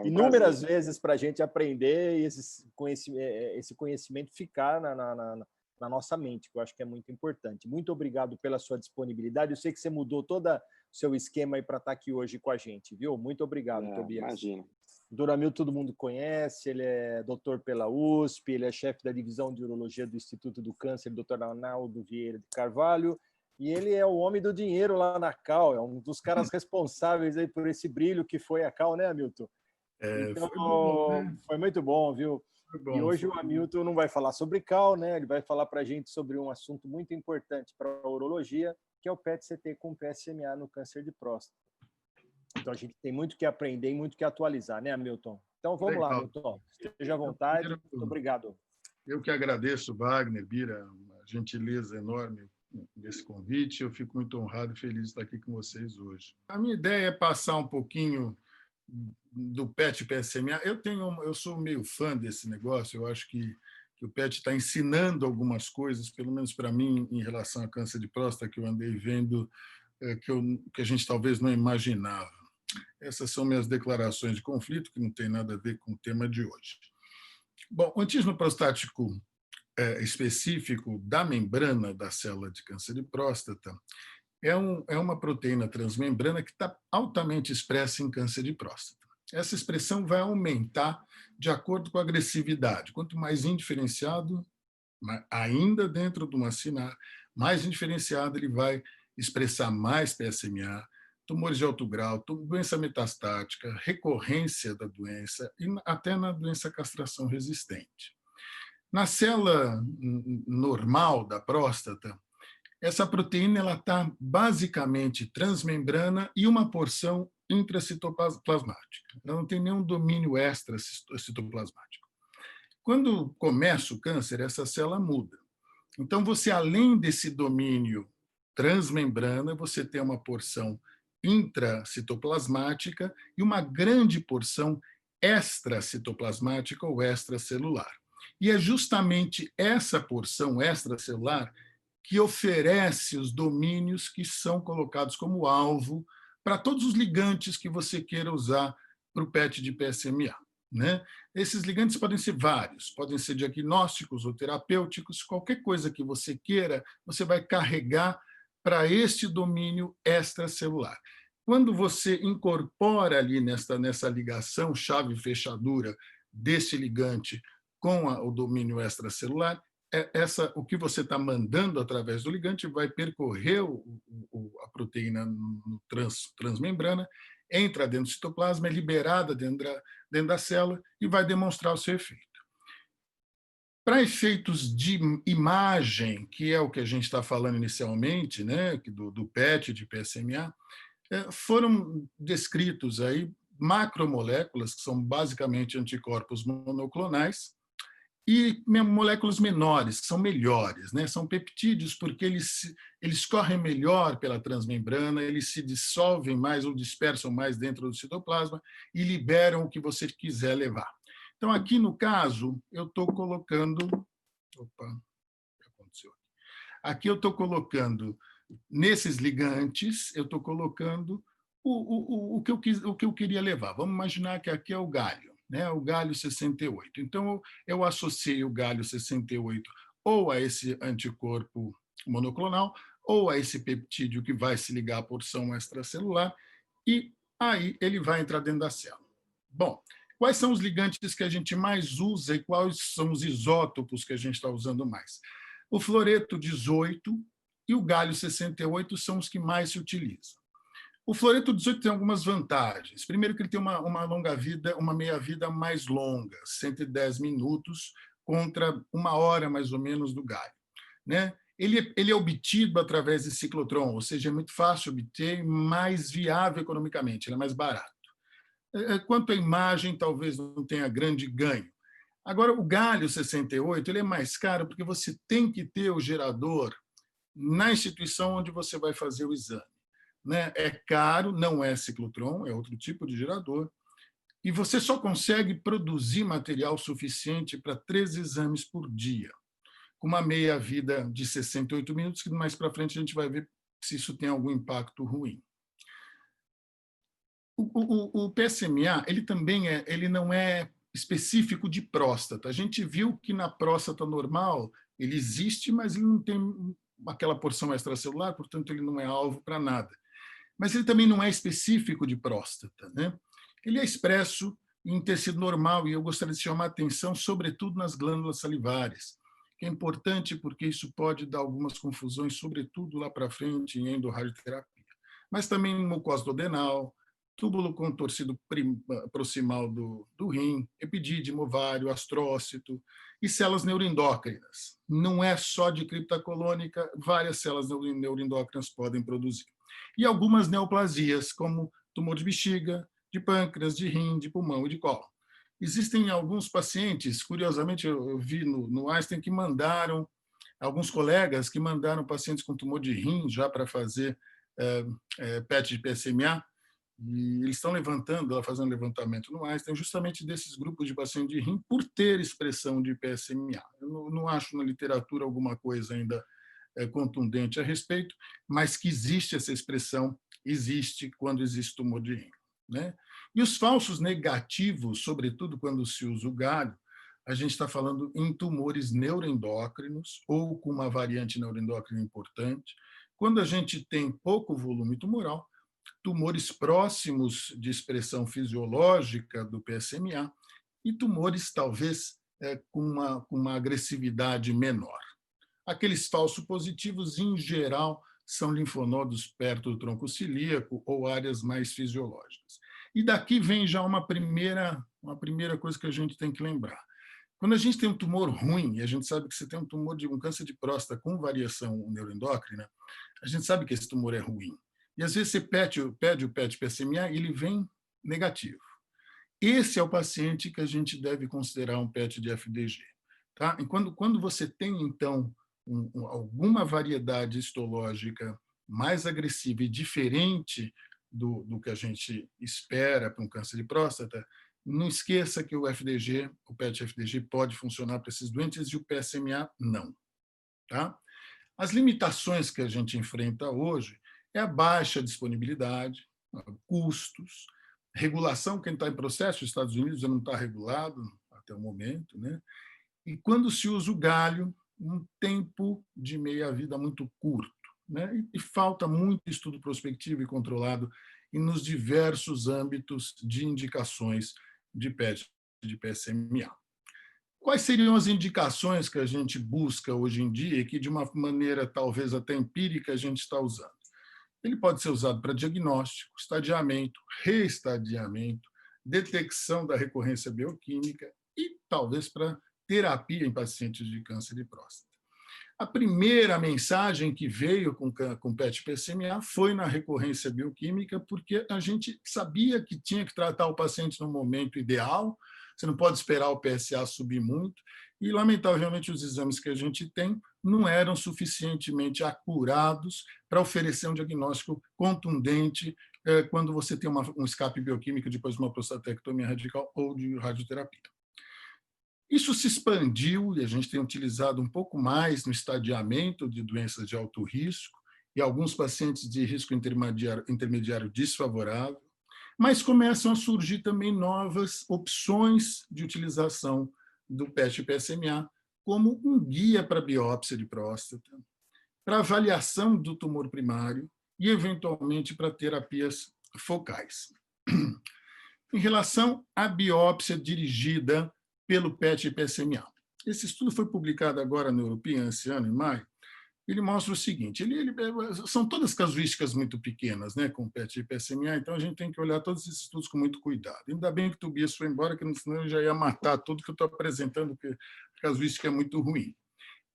inúmeras vezes para a gente aprender e esse conhecimento ficar na nossa mente, que eu acho que é muito importante. Muito obrigado pela sua disponibilidade. Eu sei que você mudou todo o seu esquema aí para estar aqui hoje com a gente, viu? Muito obrigado, Tobias. Imagina. O Dr. Hamilton todo mundo conhece, ele é doutor pela USP, ele é chefe da divisão de urologia do Instituto do Câncer, Dr. Arnaldo Vieira de Carvalho, e ele é o homem do dinheiro lá na Cal, é um dos caras responsáveis aí por esse brilho que foi a Cal, né, Hamilton? Então, foi bom, né? Foi muito bom, viu? E hoje o Hamilton não vai falar sobre Cal, né? Ele vai falar para a gente sobre um assunto muito importante para a urologia, que é o PET-CT com PSMA no câncer de próstata. Então, a gente tem muito que aprender e muito que atualizar, né, Hamilton? Então, vamos lá, Hamilton. Esteja à vontade. Muito obrigado. Eu que agradeço, Wagner, Bira, uma gentileza enorme desse convite. Eu fico muito honrado e feliz de estar aqui com vocês hoje. A minha ideia é passar um pouquinho do PET e PSMA. Eu sou meio fã desse negócio. Eu acho que o PET está ensinando algumas coisas, pelo menos para mim, em relação a câncer de próstata, que eu andei vendo que a gente talvez não imaginava. Essas são minhas declarações de conflito, que não tem nada a ver com o tema de hoje. Bom, o antígeno prostático específico da membrana da célula de câncer de próstata é uma proteína transmembrana que está altamente expressa em câncer de próstata. essa expressão vai aumentar de acordo com a agressividade. Quanto mais indiferenciado, ainda dentro de uma SINA, mais indiferenciado ele vai expressar mais PSMA, tumores de alto grau, doença metastática, recorrência da doença e até na doença castração resistente. Na célula normal da próstata, essa proteína está basicamente transmembrana e uma porção intracitoplasmática. Ela não tem nenhum domínio extracitoplasmático. Quando começa o câncer, essa célula muda. Então, você, além desse domínio transmembrana, você tem uma porção intracitoplasmática e uma grande porção extracitoplasmática ou extracelular. E é justamente essa porção extracelular que oferece os domínios que são colocados como alvo para todos os ligantes que você queira usar para o PET de PSMA. Né? Esses ligantes podem ser vários, podem ser diagnósticos ou terapêuticos, qualquer coisa que você queira, você vai carregar para este domínio extracelular. Quando você incorpora ali nessa ligação chave-fechadura desse ligante com o domínio extracelular, o que você está mandando através do ligante vai percorrer a proteína transmembrana, entra dentro do citoplasma, é liberada dentro da célula e vai demonstrar o seu efeito. Para efeitos de imagem, que é o que a gente está falando inicialmente, né, do PET, de PSMA, foram descritos aí macromoléculas, que são basicamente anticorpos monoclonais, e moléculas menores, que são melhores, né? São peptídeos porque eles correm melhor pela transmembrana, eles se dissolvem mais ou dispersam mais dentro do citoplasma e liberam o que você quiser levar. Então, aqui no caso, eu estou colocando... Opa, o que aconteceu aqui? Aqui eu estou colocando, nesses ligantes, eu estou colocando o que eu queria levar. Vamos imaginar que aqui é o galho. Né, o galho 68. Então, eu associei o galho 68 ou a esse anticorpo monoclonal, ou a esse peptídeo que vai se ligar à porção extracelular, e aí ele vai entrar dentro da célula. Bom, quais são os ligantes que a gente mais usa e quais são os isótopos que a gente está usando mais? O fluoreto 18 e o galho 68 são os que mais se utilizam. O fluoreto 18 tem algumas vantagens. Primeiro que ele tem uma longa-vida, uma meia-vida mais longa, 110 minutos, contra 1 hora, mais ou menos, do galho. Né? Ele é obtido através de ciclotron, ou seja, é muito fácil obter e mais viável economicamente, ele é mais barato. Quanto à imagem, talvez não tenha grande ganho. Agora, o galho 68 ele é mais caro porque você tem que ter o gerador na instituição onde você vai fazer o exame. Né? É caro, não é ciclotron, é outro tipo de gerador, e você só consegue produzir material suficiente para 3 exames por dia, com uma meia-vida de 68 minutos, que mais para frente a gente vai ver se isso tem algum impacto ruim. O PSMA ele não é específico de próstata. A gente viu que na próstata normal ele existe, mas ele não tem aquela porção extracelular, portanto ele não é alvo para nada. Mas ele também não é específico de próstata. Né? Ele é expresso em tecido normal, e eu gostaria de chamar a atenção, sobretudo nas glândulas salivares, que é importante porque isso pode dar algumas confusões, sobretudo lá para frente em endorradioterapia. Mas também mucosa duodenal, túbulo contorcido proximal do rim, epidídimo, ovário, astrócito e células neuroendócrinas. Não é só de cripta colônica, várias células neuroendócrinas podem produzir. E algumas neoplasias, como tumor de bexiga, de pâncreas, de rim, de pulmão e de cólon. Existem alguns pacientes, curiosamente, eu vi no Einstein, que mandaram, alguns colegas que mandaram pacientes com tumor de rim já para fazer PET de PSMA, e eles estão fazendo levantamento no Einstein, justamente desses grupos de pacientes de rim, por ter expressão de PSMA. Eu não acho na literatura alguma coisa ainda contundente a respeito, mas que existe essa expressão, existe quando existe tumor de rim. Né? E os falsos negativos, sobretudo quando se usa o galho, a gente está falando em tumores neuroendócrinos ou com uma variante neuroendócrina importante. Quando a gente tem pouco volume tumoral, tumores próximos de expressão fisiológica do PSMA e tumores, talvez, com uma agressividade menor. Aqueles falsos positivos, em geral, são linfonodos perto do tronco cilíaco ou áreas mais fisiológicas. E daqui vem já uma primeira coisa que a gente tem que lembrar. Quando a gente tem um tumor ruim, e a gente sabe que você tem um câncer de próstata com variação neuroendócrina, a gente sabe que esse tumor é ruim. E às vezes você pede o PET-PSMA e ele vem negativo. Esse é o paciente que a gente deve considerar um PET de FDG. Tá? E quando você tem, então, alguma variedade histológica mais agressiva e diferente do que a gente espera para um câncer de próstata, não esqueça que o PET-FDG pode funcionar para esses doentes e o PSMA não. Tá? As limitações que a gente enfrenta hoje é a baixa disponibilidade, custos, regulação. Quem está em processo, os Estados Unidos já não está regulado até o momento, né? E quando se usa o galho, um tempo de meia-vida muito curto, né? E falta muito estudo prospectivo e controlado e nos diversos âmbitos de indicações de PET de PSMA. Quais seriam as indicações que a gente busca hoje em dia e que, de uma maneira talvez até empírica, a gente está usando? Ele pode ser usado para diagnóstico, estadiamento, reestadiamento, detecção da recorrência bioquímica e talvez para terapia em pacientes de câncer de próstata. A primeira mensagem que veio com PET-PSMA foi na recorrência bioquímica, porque a gente sabia que tinha que tratar o paciente no momento ideal, você não pode esperar o PSA subir muito, e, lamentavelmente, os exames que a gente tem não eram suficientemente acurados para oferecer um diagnóstico contundente quando você tem um escape bioquímico depois de uma prostatectomia radical ou de radioterapia. Isso se expandiu e a gente tem utilizado um pouco mais no estadiamento de doenças de alto risco e alguns pacientes de risco intermediário desfavorável, mas começam a surgir também novas opções de utilização do PET-PSMA como um guia para biópsia de próstata, para avaliação do tumor primário e, eventualmente, para terapias focais. Em relação à biópsia dirigida pelo PET-PSMA. Esse estudo foi publicado agora no European esse ano, em maio. Ele mostra o seguinte, são todas casuísticas muito pequenas, né, com PET-PSMA, então a gente tem que olhar todos esses estudos com muito cuidado. Ainda bem que o Tobias foi embora, que senão eu já ia matar tudo que eu estou apresentando, porque a casuística é muito ruim.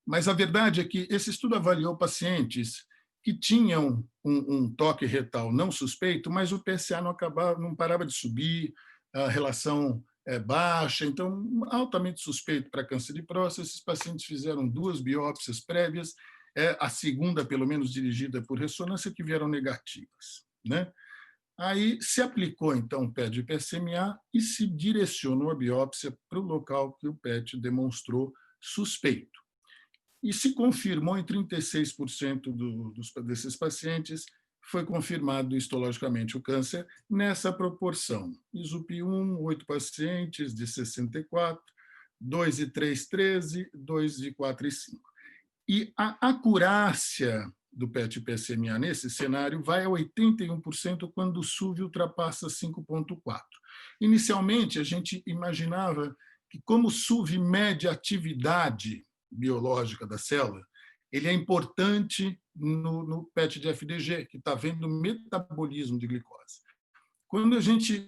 Mas a verdade é que esse estudo avaliou pacientes que tinham um toque retal não suspeito, mas o PSA não parava de subir, a relação baixa, então altamente suspeito para câncer de próstata. Esses pacientes fizeram 2 biópsias prévias, a segunda, pelo menos, dirigida por ressonância, que vieram negativas, né? Aí se aplicou, então, o PET-PSMA e se direcionou a biópsia para o local que o PET demonstrou suspeito. E se confirmou em 36% desses pacientes, foi confirmado histologicamente o câncer nessa proporção. ISUP1, 8 pacientes de 64, 2 e 3, 13, 2 e 4 e 5. E a acurácia do PET-PSMA nesse cenário vai a 81% quando o SUV ultrapassa 5,4. Inicialmente, a gente imaginava que, como o SUV mede a atividade biológica da célula, ele é importante no PET de FDG, que está vendo o metabolismo de glicose. Quando a gente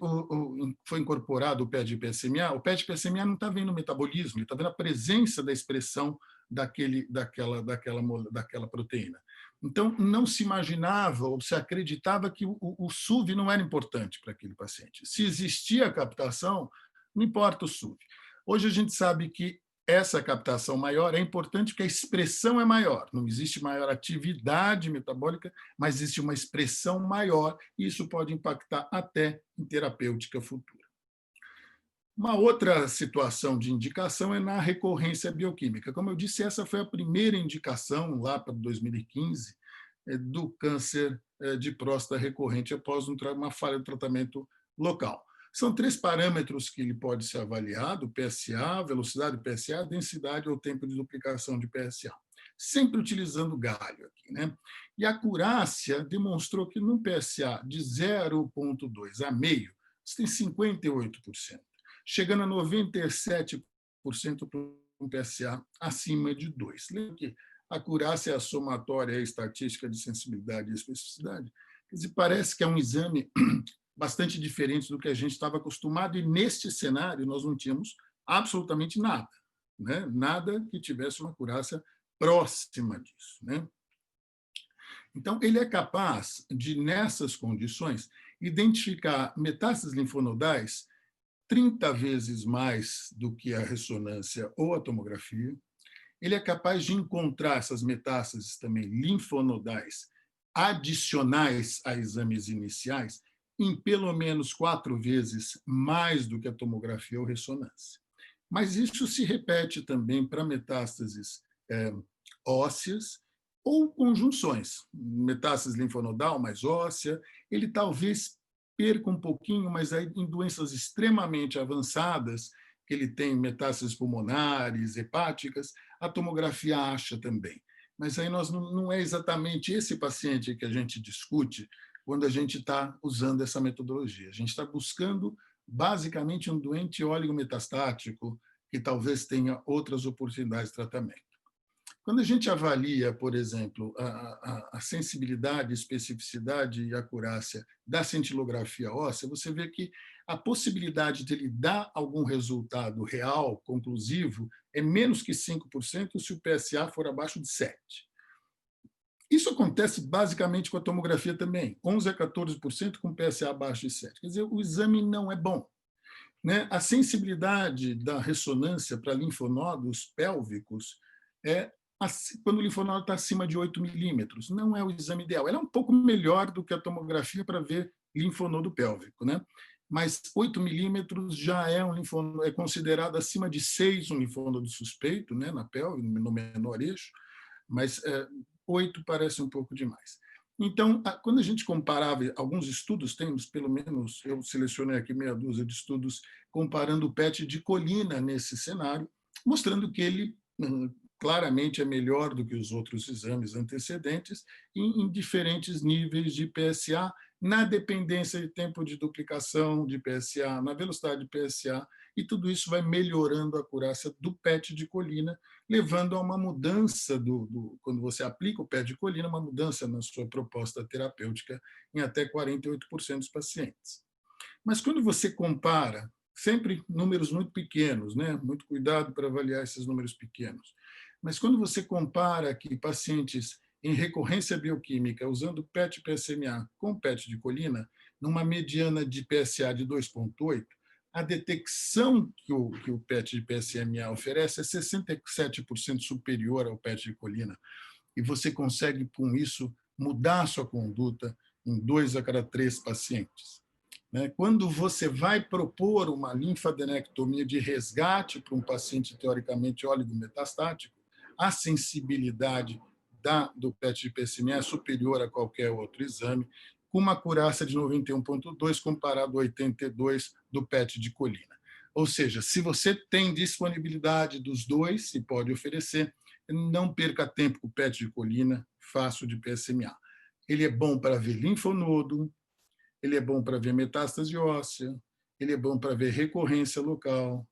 foi incorporado o PET-PSMA não está vendo o metabolismo, ele está vendo a presença da expressão daquela proteína. Então, não se imaginava ou se acreditava que o SUV não era importante para aquele paciente. Se existia a captação, não importa o SUV. Hoje a gente sabe que essa captação maior é importante porque a expressão é maior. Não existe maior atividade metabólica, mas existe uma expressão maior e isso pode impactar até em terapêutica futura. Uma outra situação de indicação é na recorrência bioquímica. Como eu disse, essa foi a primeira indicação, lá para 2015, do câncer de próstata recorrente após uma falha do tratamento local. São 3 parâmetros que ele pode ser avaliado: PSA, velocidade de PSA, densidade ou tempo de duplicação de PSA. sempre utilizando galho aqui, né? E a acurácia demonstrou que no PSA de 0,2 a meio, você tem 58%, chegando a 97% para um PSA acima de 2. Lembra que a acurácia é a somatória, a estatística de sensibilidade e especificidade? Quer dizer, parece que é um exame bastante diferente do que a gente estava acostumado, e neste cenário nós não tínhamos absolutamente nada, né? Nada que tivesse uma acurácia próxima disso, né? Então, ele é capaz de, nessas condições, identificar metástases linfonodais 30 vezes mais do que a ressonância ou a tomografia. Ele é capaz de encontrar essas metástases também linfonodais adicionais a exames iniciais em pelo menos 4 vezes mais do que a tomografia ou ressonância. Mas isso se repete também para metástases ósseas ou conjunções, metástase linfonodal mais óssea. Ele talvez perca um pouquinho, mas aí em doenças extremamente avançadas, que ele tem metástases pulmonares, hepáticas, a tomografia acha também. Mas aí não é exatamente esse paciente que a gente discute quando a gente está usando essa metodologia. A gente está buscando, basicamente, um doente oligometastático que talvez tenha outras oportunidades de tratamento. Quando a gente avalia, por exemplo, a sensibilidade, especificidade e acurácia da cintilografia óssea, você vê que a possibilidade de ele dar algum resultado real, conclusivo, é menos que 5% se o PSA for abaixo de 7%. Isso acontece basicamente com a tomografia também, 11% a 14% com PSA abaixo de 7%. Quer dizer, o exame não é bom, né? A sensibilidade da ressonância para linfonodos pélvicos é quando o linfonodo está acima de 8 milímetros. Não é o exame ideal. Ela é um pouco melhor do que a tomografia para ver linfonodo pélvico, né? Mas 8 milímetros já é um linfonodo, é considerado acima de 6 um linfonodo suspeito, né, na pelve, no menor eixo, mas 8 parece um pouco demais. Então, quando a gente comparava, alguns estudos, temos pelo menos, eu selecionei aqui meia dúzia de estudos comparando o PET de colina nesse cenário, mostrando que ele claramente é melhor do que os outros exames antecedentes em diferentes níveis de PSA, na dependência de tempo de duplicação de PSA, na velocidade de PSA, e tudo isso vai melhorando a acurácia do PET de colina, levando a uma mudança, quando você aplica o PET de colina, uma mudança na sua proposta terapêutica em até 48% dos pacientes. Mas quando você compara, sempre números muito pequenos, né? Muito cuidado para avaliar esses números pequenos, mas quando você compara aqui pacientes em recorrência bioquímica usando PET-PSMA com PET de colina, numa mediana de PSA de 2,8, a detecção que o PET de PSMA oferece é 67% superior ao PET de colina. E você consegue, com isso, mudar a sua conduta em 2 a cada 3 pacientes. Quando você vai propor uma linfadenectomia de resgate para um paciente teoricamente oligometastático, a sensibilidade do PET de PSMA é superior a qualquer outro exame, com uma acurácia de 91,2 comparado a 82 do PET de colina. Ou seja, se você tem disponibilidade dos dois, se pode oferecer, não perca tempo com o PET de colina, faça o de PSMA. Ele é bom para ver linfonodo, ele é bom para ver metástase óssea, ele é bom para ver recorrência local.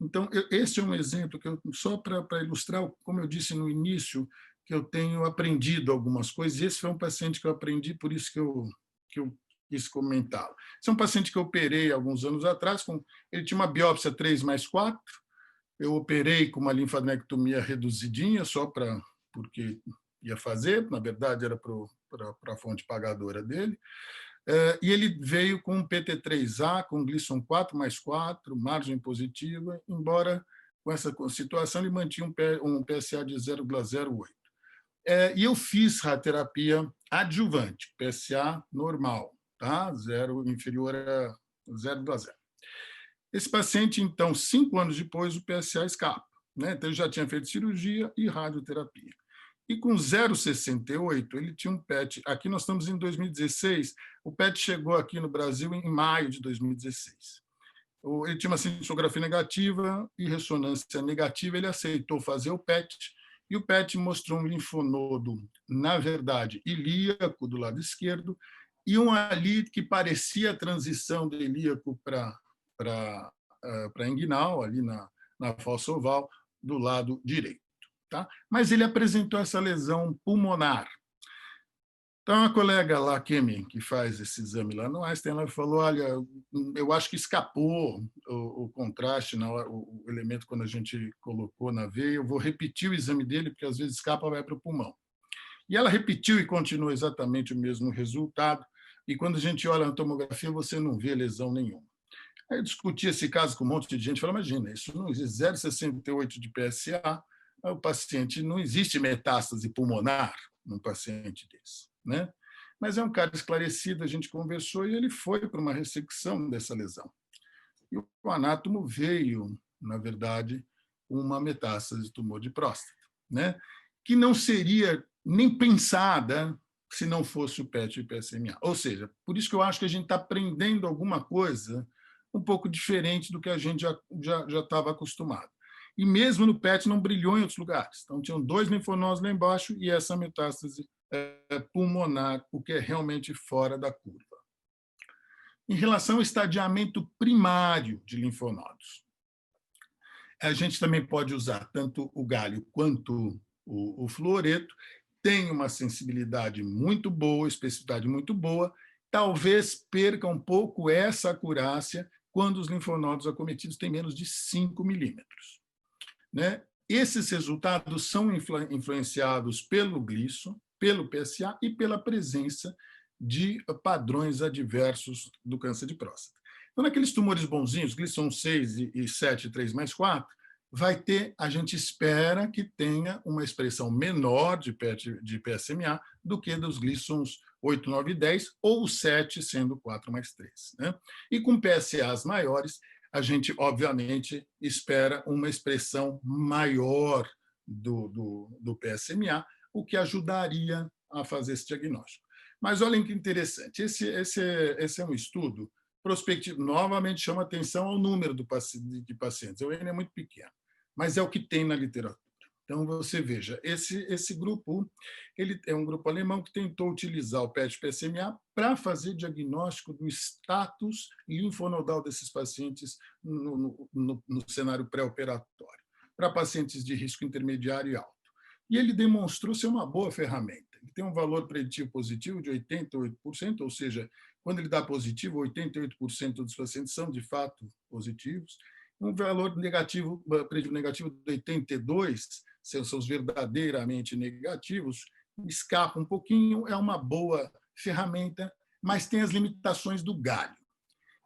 Então, esse é um exemplo que só para ilustrar, como eu disse no início, que eu tenho aprendido algumas coisas. Esse foi um paciente que eu aprendi, por isso que eu quis comentá-lo. Esse é um paciente que eu operei alguns anos atrás. Ele tinha uma biópsia 3+4. Eu operei com uma linfadenectomia reduzidinha, só porque ia fazer. Na verdade, era para a fonte pagadora dele. E ele veio com um PT3A, com Gleason 4+4, margem positiva, embora com essa situação ele mantinha um PSA de 0,08. E eu fiz radioterapia adjuvante, PSA normal, tá? Inferior a 0,0. Esse paciente, então, 5 anos depois, o PSA escapa, né? Então, ele já tinha feito cirurgia e radioterapia. E com 0,68, ele tinha um PET. Aqui nós estamos em 2016, o PET chegou aqui no Brasil em maio de 2016. Ele tinha uma cintilografia negativa e ressonância negativa, ele aceitou fazer o PET, E o PET mostrou um linfonodo, na verdade, ilíaco do lado esquerdo, e um ali que parecia a transição do ilíaco para inguinal, ali na fossa oval, do lado direito. Tá? Mas ele apresentou essa lesão pulmonar. Então, a colega lá, Kemi, que faz esse exame lá no Einstein, ela falou, olha, eu acho que escapou o contraste, o elemento quando a gente colocou na veia, eu vou repetir o exame dele, porque às vezes escapa e vai para o pulmão. E ela repetiu e continuou exatamente o mesmo resultado, e quando a gente olha na tomografia, você não vê lesão nenhuma. Aí eu discuti esse caso com um monte de gente, falei, imagina, isso não existe 0,68 de PSA, o paciente, não existe metástase pulmonar num paciente desse. Né? Mas é um cara esclarecido, a gente conversou e ele foi para uma ressecção dessa lesão. E o anátomo veio, na verdade, uma metástase de tumor de próstata, né? Que não seria nem pensada se não fosse o PET e o PSMA. Ou seja, por isso que eu acho que a gente está aprendendo alguma coisa um pouco diferente do que a gente já estava acostumado. E mesmo no PET não brilhou em outros lugares. Então, tinham 2 linfonodos lá embaixo e essa metástase pulmonar, o que é realmente fora da curva. Em relação ao estadiamento primário de linfonodos, a gente também pode usar tanto o galho quanto o fluoreto, tem uma sensibilidade muito boa, especificidade muito boa, talvez perca um pouco essa acurácia quando os linfonodos acometidos têm menos de 5 milímetros. Né? Esses resultados são influenciados pelo glisso, pelo PSA e pela presença de padrões adversos do câncer de próstata. Então, naqueles tumores bonzinhos, Gleason 6 e 7, 3+4, vai ter, a gente espera que tenha uma expressão menor de PSMA do que dos Gleasons 8, 9 e 10, ou 7 sendo 4+3. Né? E com PSAs maiores, a gente, obviamente, espera uma expressão maior do PSMA, o que ajudaria a fazer esse diagnóstico. Mas olhem que interessante, esse é um estudo prospectivo, novamente chama atenção ao número de pacientes, o N é muito pequeno, mas é o que tem na literatura. Então, você veja, esse grupo ele é um grupo alemão que tentou utilizar o PET-PSMA para fazer diagnóstico do status linfonodal desses pacientes no cenário pré-operatório, para pacientes de risco intermediário e alto. E ele demonstrou ser uma boa ferramenta. Ele tem um valor preditivo positivo de 88%, ou seja, quando ele dá positivo, 88% dos pacientes são de fato positivos. Um valor negativo, preditivo negativo de 82%, são os verdadeiramente negativos, escapa um pouquinho, é uma boa ferramenta, mas tem as limitações do galho.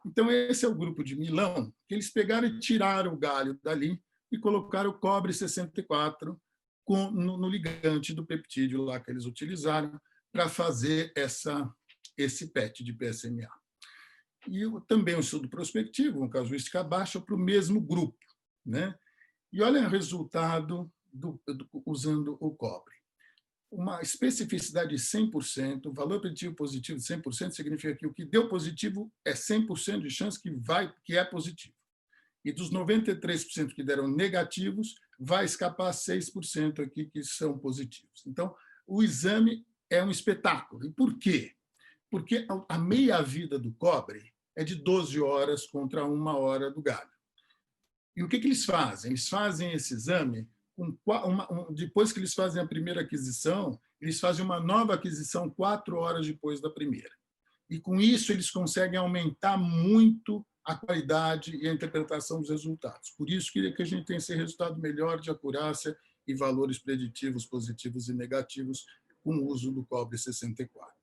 Então, esse é o grupo de Milão, que eles pegaram e tiraram o galho dali e colocaram o cobre 64 no ligante do peptídeo lá que eles utilizaram para fazer esse PET de PSMA. E também um estudo prospectivo, uma casuística baixa, para o mesmo grupo. Né? E olha o resultado usando o cobre. Uma especificidade de 100%, valor preditivo positivo de 100%, significa que o que deu positivo é 100% de chance que é positivo. E dos 93% que deram negativos, vai escapar 6% aqui que são positivos. Então, o exame é um espetáculo. E por quê? Porque a meia-vida do cobre é de 12 horas contra 1 hora do galho. E o que eles fazem? Eles fazem esse exame, depois que eles fazem a primeira aquisição, eles fazem uma nova aquisição 4 horas depois da primeira. E, com isso, eles conseguem aumentar muito a qualidade e a interpretação dos resultados. Por isso que a gente tem esse resultado melhor de acurácia e valores preditivos positivos e negativos com o uso do cobre 64.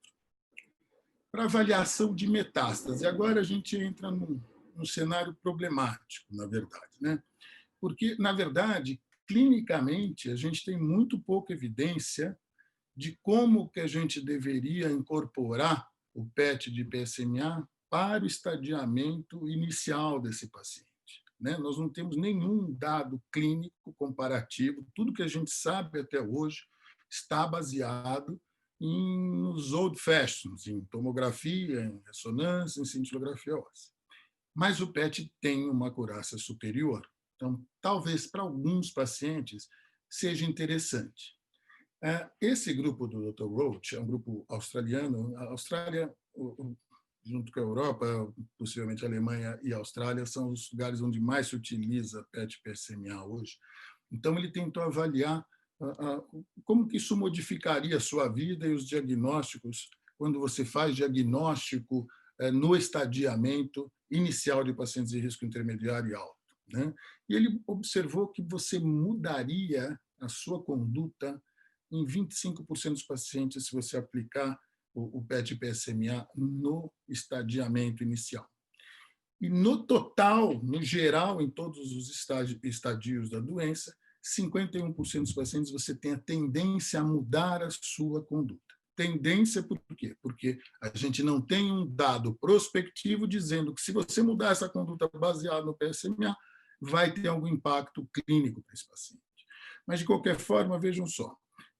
Para avaliação de metástase, agora a gente entra num cenário problemático, na verdade, né? Porque, na verdade, clinicamente, a gente tem muito pouca evidência de como que a gente deveria incorporar o PET de PSMA para o estadiamento inicial desse paciente. Né? Nós não temos nenhum dado clínico comparativo, tudo que a gente sabe até hoje está baseado nos old fashions, em tomografia, em ressonância, em cintilografia óssea. Mas o PET tem uma acurácia superior. Então, talvez para alguns pacientes seja interessante. Esse grupo do Dr. Roach é um grupo australiano. A Austrália, junto com a Europa, possivelmente a Alemanha e a Austrália, são os lugares onde mais se utiliza PET-PSMA hoje. Então, ele tentou avaliar como que isso modificaria a sua vida e os diagnósticos quando você faz diagnóstico no estadiamento inicial de pacientes de risco intermediário e alto, né? E ele observou que você mudaria a sua conduta em 25% dos pacientes se você aplicar o PET-PSMA no estadiamento inicial. E no total, no geral, em todos os estadios da doença, 51% dos pacientes você tem a tendência a mudar a sua conduta. Tendência por quê? Porque a gente não tem um dado prospectivo dizendo que se você mudar essa conduta baseada no PSMA, vai ter algum impacto clínico para esse paciente. Mas, de qualquer forma, vejam só,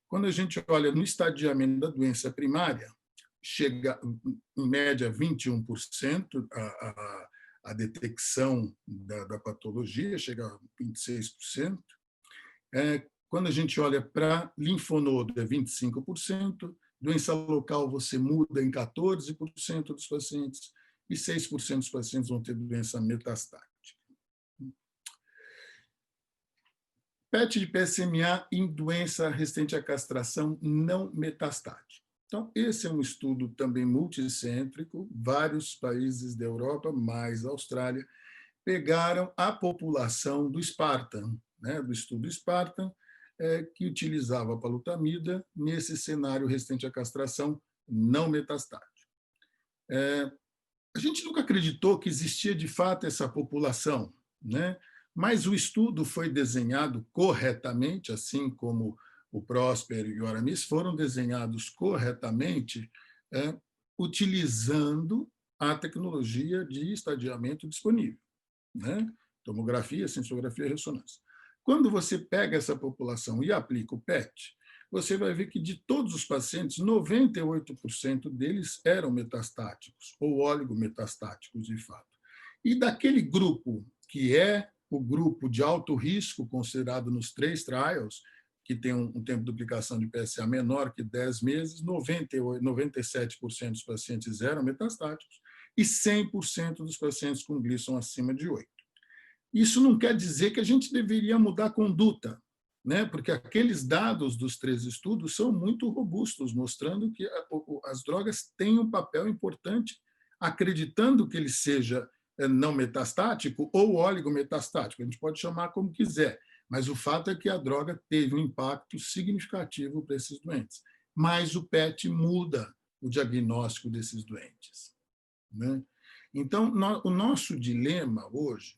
quando a gente olha no estadiamento da doença primária, chega, em média, 21% a detecção da patologia, chega a 26%. Quando a gente olha para linfonodo, é 25%. Doença local, você muda em 14% dos pacientes e 6% dos pacientes vão ter doença metastática. PET de PSMA em doença resistente à castração não metastática. Então, esse é um estudo também multicêntrico. Vários países da Europa, mais a Austrália, pegaram a população do Spartan, né, do estudo Spartan, que utilizava palutamida nesse cenário resistente à castração não metastático. A gente nunca acreditou que existia, de fato, essa população, né? Mas o estudo foi desenhado corretamente, assim como o Prosper e o Aramis foram desenhados corretamente, utilizando a tecnologia de estadiamento disponível, né? Tomografia, sensografia e ressonância. Quando você pega essa população e aplica o PET, você vai ver que de todos os pacientes, 98% deles eram metastáticos ou oligometastáticos, de fato. E daquele grupo, que é o grupo de alto risco considerado nos 3 trials, que tem um tempo de duplicação de PSA menor que 10 meses, 97% dos pacientes eram metastáticos e 100% dos pacientes com Gleason acima de 8. Isso não quer dizer que a gente deveria mudar a conduta, né? Porque aqueles dados dos 3 estudos são muito robustos, mostrando que as drogas têm um papel importante, acreditando que ele seja não metastático ou oligometastático, a gente pode chamar como quiser, mas o fato é que a droga teve um impacto significativo para esses doentes. Mas o PET muda o diagnóstico desses doentes, né? Então, o nosso dilema hoje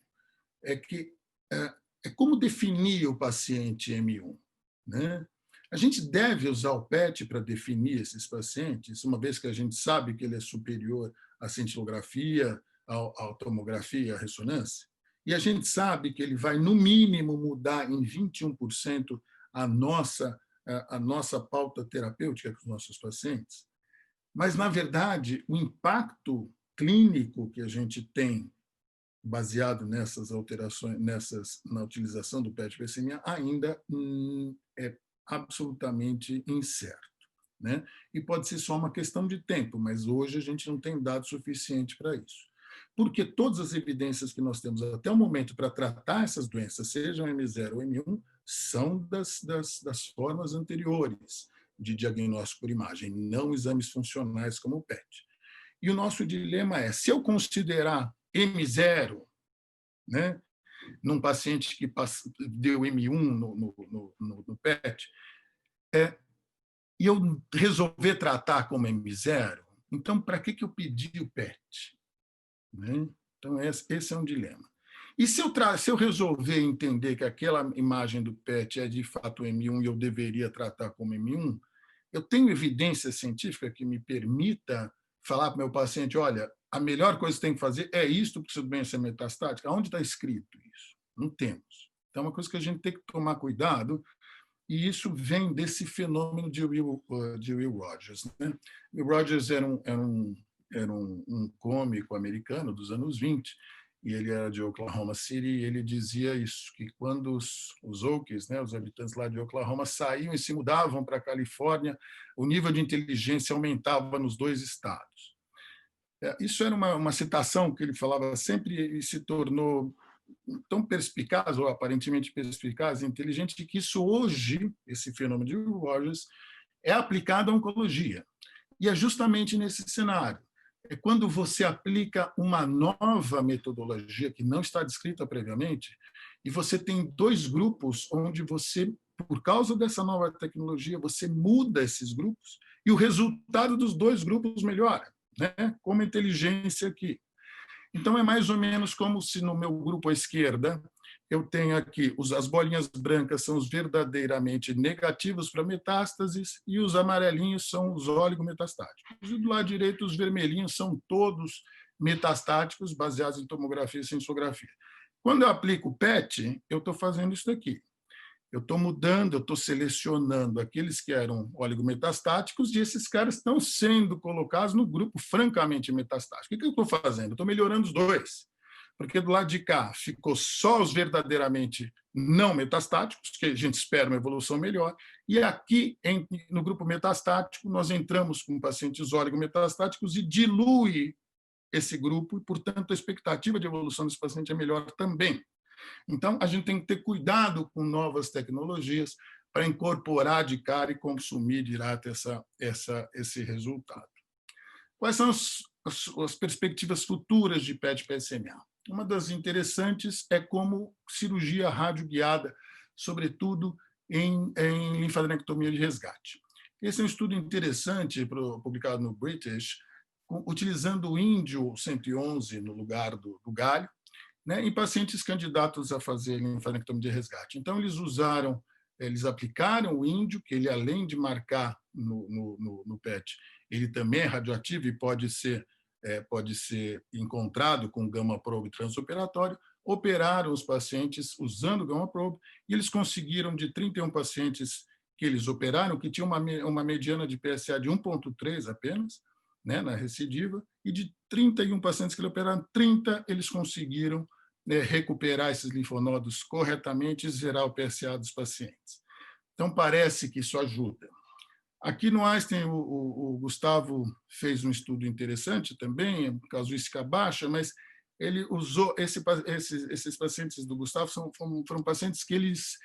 é como definir o paciente M1, né? A gente deve usar o PET para definir esses pacientes, uma vez que a gente sabe que ele é superior à cintilografia, à tomografia e à ressonância, e a gente sabe que ele vai, no mínimo, mudar em 21% a nossa pauta terapêutica com os nossos pacientes. Mas, na verdade, o impacto clínico que a gente tem baseado nessas alterações, na utilização do PET-PSMA, ainda é absolutamente incerto, né? E pode ser só uma questão de tempo, mas hoje a gente não tem dado suficiente para isso. Porque todas as evidências que nós temos até o momento para tratar essas doenças, sejam M0 ou M1, são das formas anteriores de diagnóstico por imagem, não exames funcionais como o PET. E o nosso dilema é, se eu considerar M0, né, num paciente que deu M1 no PET, e eu resolver tratar como M0, então, para que eu pedi o PET? Né? Então, esse é um dilema. E se eu resolver entender que aquela imagem do PET é de fato M1 e eu deveria tratar como M1, eu tenho evidência científica que me permita falar para o meu paciente, olha, a melhor coisa que você tem que fazer é isso, porque sua doença é metastática. Onde está escrito isso? Não temos. Então, é uma coisa que a gente tem que tomar cuidado, e isso vem desse fenômeno de Will Rogers, né? Will Rogers era um cômico americano dos anos 20, e ele era de Oklahoma City, e ele dizia isso, que quando os Okies, né, os habitantes lá de Oklahoma, saíam e se mudavam para a Califórnia, o nível de inteligência aumentava nos dois estados. Isso era uma citação que ele falava sempre e se tornou tão perspicaz, ou aparentemente perspicaz e inteligente, que isso hoje, esse fenômeno de Rogers, é aplicado à oncologia. E é justamente nesse cenário. É quando você aplica uma nova metodologia que não está descrita previamente, e você tem dois grupos onde você, por causa dessa nova tecnologia, você muda esses grupos e o resultado dos dois grupos melhora, né? Como a inteligência aqui. Então, é mais ou menos como se no meu grupo à esquerda eu tenho aqui as bolinhas brancas são os verdadeiramente negativos para metástases e os amarelinhos são os oligometastáticos. E do lado direito, os vermelhinhos são todos metastáticos, baseados em tomografia e sensografia. Quando eu aplico o PET, eu estou fazendo isso daqui. Eu estou mudando, eu estou selecionando aqueles que eram oligometastáticos e esses caras estão sendo colocados no grupo francamente metastático. O que eu estou fazendo? Eu estou melhorando os dois. Porque do lado de cá ficou só os verdadeiramente não metastáticos, que a gente espera uma evolução melhor, e aqui, no grupo metastático, nós entramos com pacientes oligometastáticos e dilui esse grupo, e, portanto, a expectativa de evolução desse paciente é melhor também. Então, a gente tem que ter cuidado com novas tecnologias para incorporar de cara e consumir direto esse resultado. Quais são as perspectivas futuras de PET-PSMA? Uma das interessantes é como cirurgia radioguiada, sobretudo em linfadenectomia de resgate. Esse é um estudo interessante, publicado no British, utilizando o índio 111 no lugar do galho, né, em pacientes candidatos a fazer linfadenectomia de resgate. Então, eles aplicaram o índio, que ele, além de marcar no PET, ele também é radioativo e pode ser encontrado com gama probe transoperatório, operaram os pacientes usando gama probe e eles conseguiram, de 31 pacientes que eles operaram, que tinham uma mediana de PSA de 1,3 apenas, né, na recidiva, e de 31 pacientes que eles operaram, 30 eles conseguiram recuperar esses linfonodos corretamente e zerar o PSA dos pacientes. Então, parece que isso ajuda. Aqui no Einstein, o Gustavo fez um estudo interessante também, casuística baixa, mas ele usou esses pacientes do Gustavo foram pacientes que eles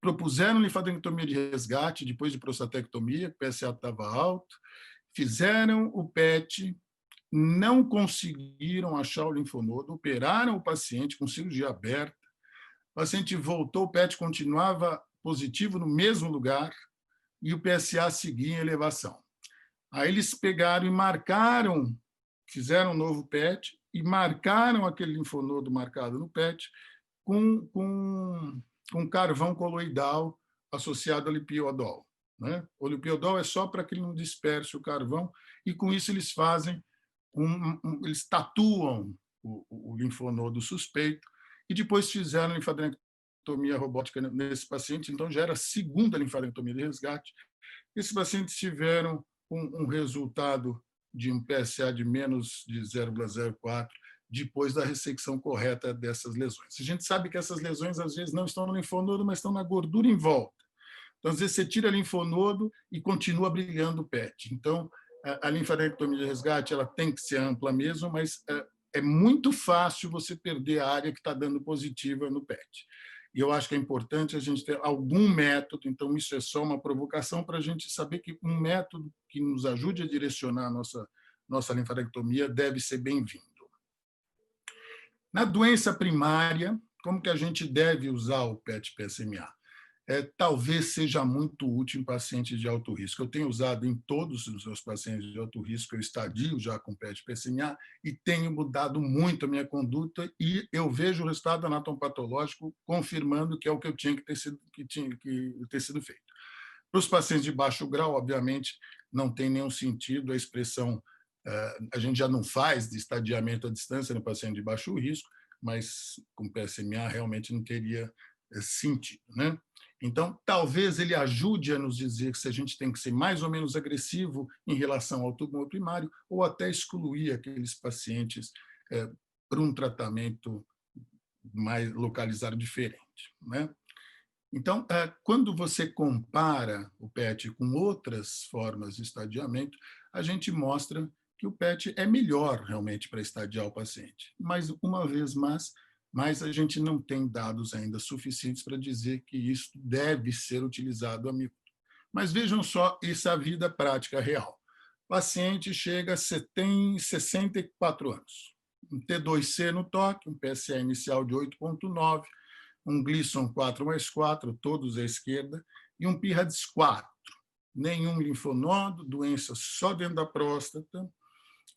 propuseram linfadenectomia de resgate depois de prostatectomia, o PSA estava alto, fizeram o PET, não conseguiram achar o linfonodo, operaram o paciente com cirurgia aberta, o paciente voltou, o PET continuava positivo no mesmo lugar, e o PSA seguia em elevação. Aí eles pegaram e marcaram, fizeram um novo PET e marcaram aquele linfonodo marcado no PET com carvão coloidal associado ao lipiodol, né? O lipiodol é só para que ele não disperse o carvão, e com isso eles fazem, eles tatuam o linfonodo suspeito e depois fizeram linfadenectomia robótica nesse paciente, então já era a segunda linfadenectomia de resgate. Esses pacientes tiveram um resultado de um PSA de menos de 0,04 depois da ressecção correta dessas lesões. A gente sabe que essas lesões, às vezes, não estão no linfonodo, mas estão na gordura em volta. Então, às vezes, você tira linfonodo e continua brilhando o PET. Então, a linfadenectomia de resgate ela tem que ser ampla mesmo, mas é muito fácil você perder a área que está dando positiva no PET. E eu acho que é importante a gente ter algum método, então isso é só uma provocação para a gente saber que um método que nos ajude a direcionar a nossa linfadenectomia deve ser bem-vindo. Na doença primária, como que a gente deve usar o PET-PSMA? Talvez seja muito útil em pacientes de alto risco. Eu tenho usado em todos os meus pacientes de alto risco, eu estadio já com PET-PSMA e tenho mudado muito a minha conduta e eu vejo o resultado anatomopatológico confirmando que é o que eu tinha que ter sido feito. Para os pacientes de baixo grau, obviamente, não tem nenhum sentido a expressão, a gente já não faz de estadiamento à distância no paciente de baixo risco, mas com PSMA realmente não teria sentido, né? Então, talvez ele ajude a nos dizer se a gente tem que ser mais ou menos agressivo em relação ao tumor primário ou até excluir aqueles pacientes para um tratamento mais localizado diferente, né? Então, quando você compara o PET com outras formas de estadiamento, a gente mostra que o PET é melhor realmente para estadiar o paciente. Mas, uma vez mais a gente não tem dados ainda suficientes para dizer que isso deve ser utilizado a mil. Mas vejam só essa vida prática real. O paciente chega, tem 64 anos, um T2C no toque, um PSA inicial de 8,9, um Gleason 4+4, todos à esquerda, e um PIRADS 4. Nenhum linfonodo, doença só dentro da próstata.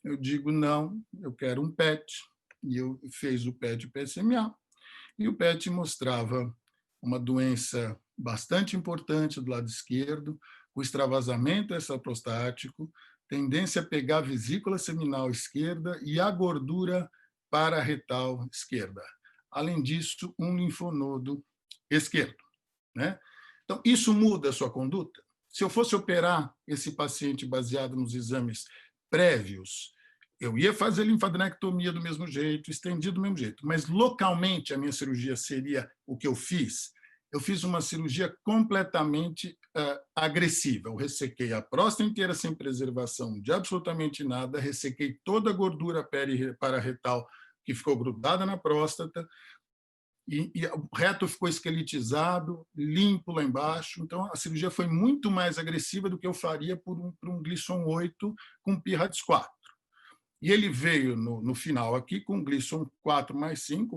Eu digo, não, eu quero um PET. E eu fiz o PET PSMA. E o PET mostrava uma doença bastante importante do lado esquerdo, o extravasamento extraprostático, tendência a pegar a vesícula seminal esquerda e a gordura pararetal esquerda. Além disso, um linfonodo esquerdo, né? Então, isso muda a sua conduta? Se eu fosse operar esse paciente baseado nos exames prévios, eu ia fazer linfadenectomia do mesmo jeito, estendido do mesmo jeito, mas localmente a minha cirurgia seria o que eu fiz. Eu fiz uma cirurgia completamente agressiva. Eu ressequei a próstata inteira sem preservação de absolutamente nada, ressequei toda a gordura pararetal que ficou grudada na próstata, e o reto ficou esqueletizado, limpo lá embaixo. Então, a cirurgia foi muito mais agressiva do que eu faria por um Gleason 8 com PIRADS 4. E ele veio no final aqui com Gleason 4+5,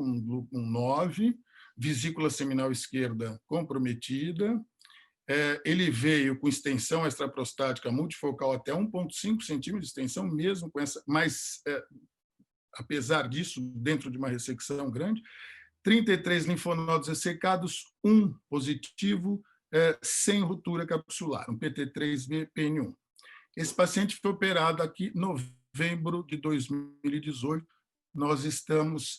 um 9, vesícula seminal esquerda comprometida. Ele veio com extensão extraprostática multifocal até 1,5 centímetros de extensão, mesmo com essa, mas, apesar disso, dentro de uma ressecção grande. 33 linfonodos ressecados, 1 positivo, sem ruptura capsular, um PT3B-PN1. Esse paciente foi operado aqui em novembro de 2018. Nós estamos,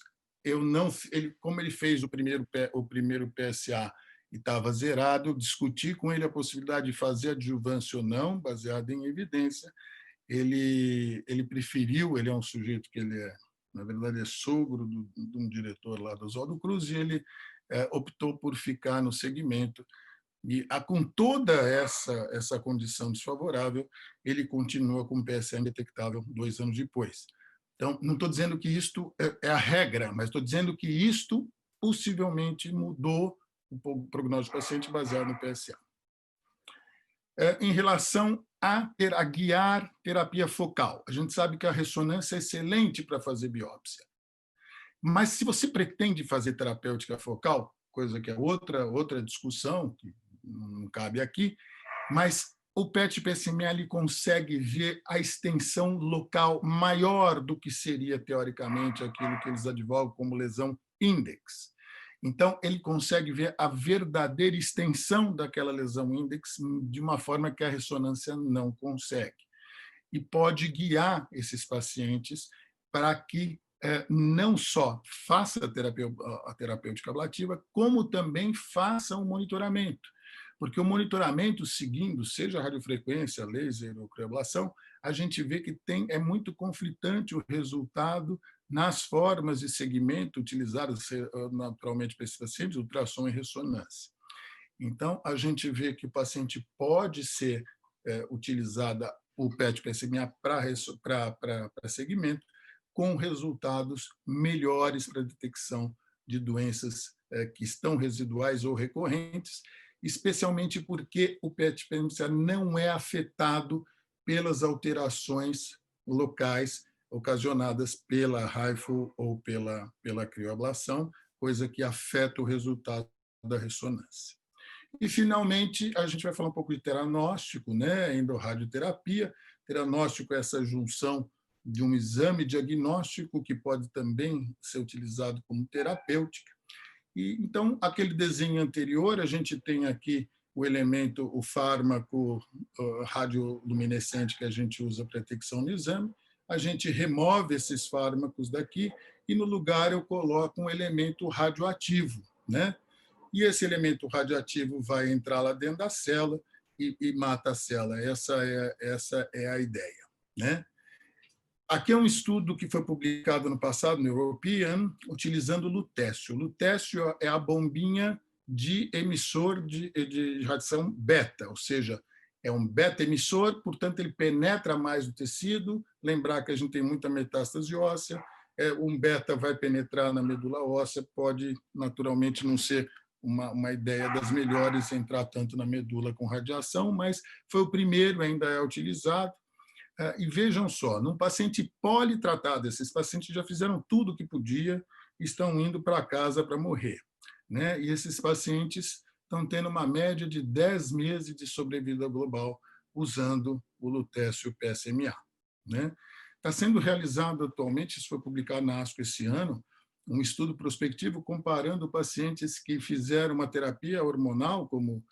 como ele fez o primeiro PSA e estava zerado, eu discuti com ele a possibilidade de fazer adjuvância ou não, baseado em evidência. Ele preferiu, ele é um sujeito que na verdade, é sogro de um diretor lá do Oswaldo Cruz, e ele optou por ficar no segmento. E, com toda essa condição desfavorável, ele continua com PSA indetectável 2 anos depois. Então, não estou dizendo que isto é a regra, mas estou dizendo que isto possivelmente mudou o prognóstico do paciente baseado no PSA. Em relação a guiar terapia focal, a gente sabe que a ressonância é excelente para fazer biópsia. Mas, se você pretende fazer terapêutica focal, coisa que é outra discussão, que não cabe aqui, mas o PET-PSMA consegue ver a extensão local maior do que seria, teoricamente, aquilo que eles advogam como lesão index. Então, ele consegue ver a verdadeira extensão daquela lesão index de uma forma que a ressonância não consegue. E pode guiar esses pacientes para que não só faça a terapêutica ablativa, como também faça o monitoramento. Porque o monitoramento seguindo, seja a radiofrequência, laser ou crioablação, a gente vê que é muito conflitante o resultado nas formas de segmento utilizadas naturalmente para esses pacientes, ultrassom e ressonância. Então, a gente vê que o paciente pode ser utilizada o PET-PSMA para segmento, com resultados melhores para a detecção de doenças que estão residuais ou recorrentes, especialmente porque o PET-PSMA não é afetado pelas alterações locais ocasionadas pela HIFU ou pela crioablação, coisa que afeta o resultado da ressonância. E, finalmente, a gente vai falar um pouco de teranóstico, né? Endorradioterapia. Teranóstico é essa junção de um exame diagnóstico que pode também ser utilizado como terapêutica. E, então, aquele desenho anterior, a gente tem aqui o elemento, o fármaco radioluminescente que a gente usa para detecção no exame. A gente remove esses fármacos daqui e, no lugar, eu coloco um elemento radioativo, né? E esse elemento radioativo vai entrar lá dentro da célula e mata a célula. Essa é a ideia, né? Aqui é um estudo que foi publicado no passado, no European, utilizando o lutécio. O lutécio é a bombinha de emissor de radiação beta, ou seja, é um beta-emissor, portanto, ele penetra mais no tecido. Lembrar que a gente tem muita metástase óssea, um beta vai penetrar na medula óssea, pode naturalmente não ser uma ideia das melhores entrar tanto na medula com radiação, mas foi o primeiro, ainda é utilizado. E vejam só, num paciente politratado, esses pacientes já fizeram tudo o que podia, estão indo para casa para morrer, né? E esses pacientes estão tendo uma média de 10 meses de sobrevida global usando o lutécio PSMA, né? Está sendo realizado atualmente, isso foi publicado na ASCO esse ano, um estudo prospectivo comparando pacientes que fizeram uma terapia hormonal, como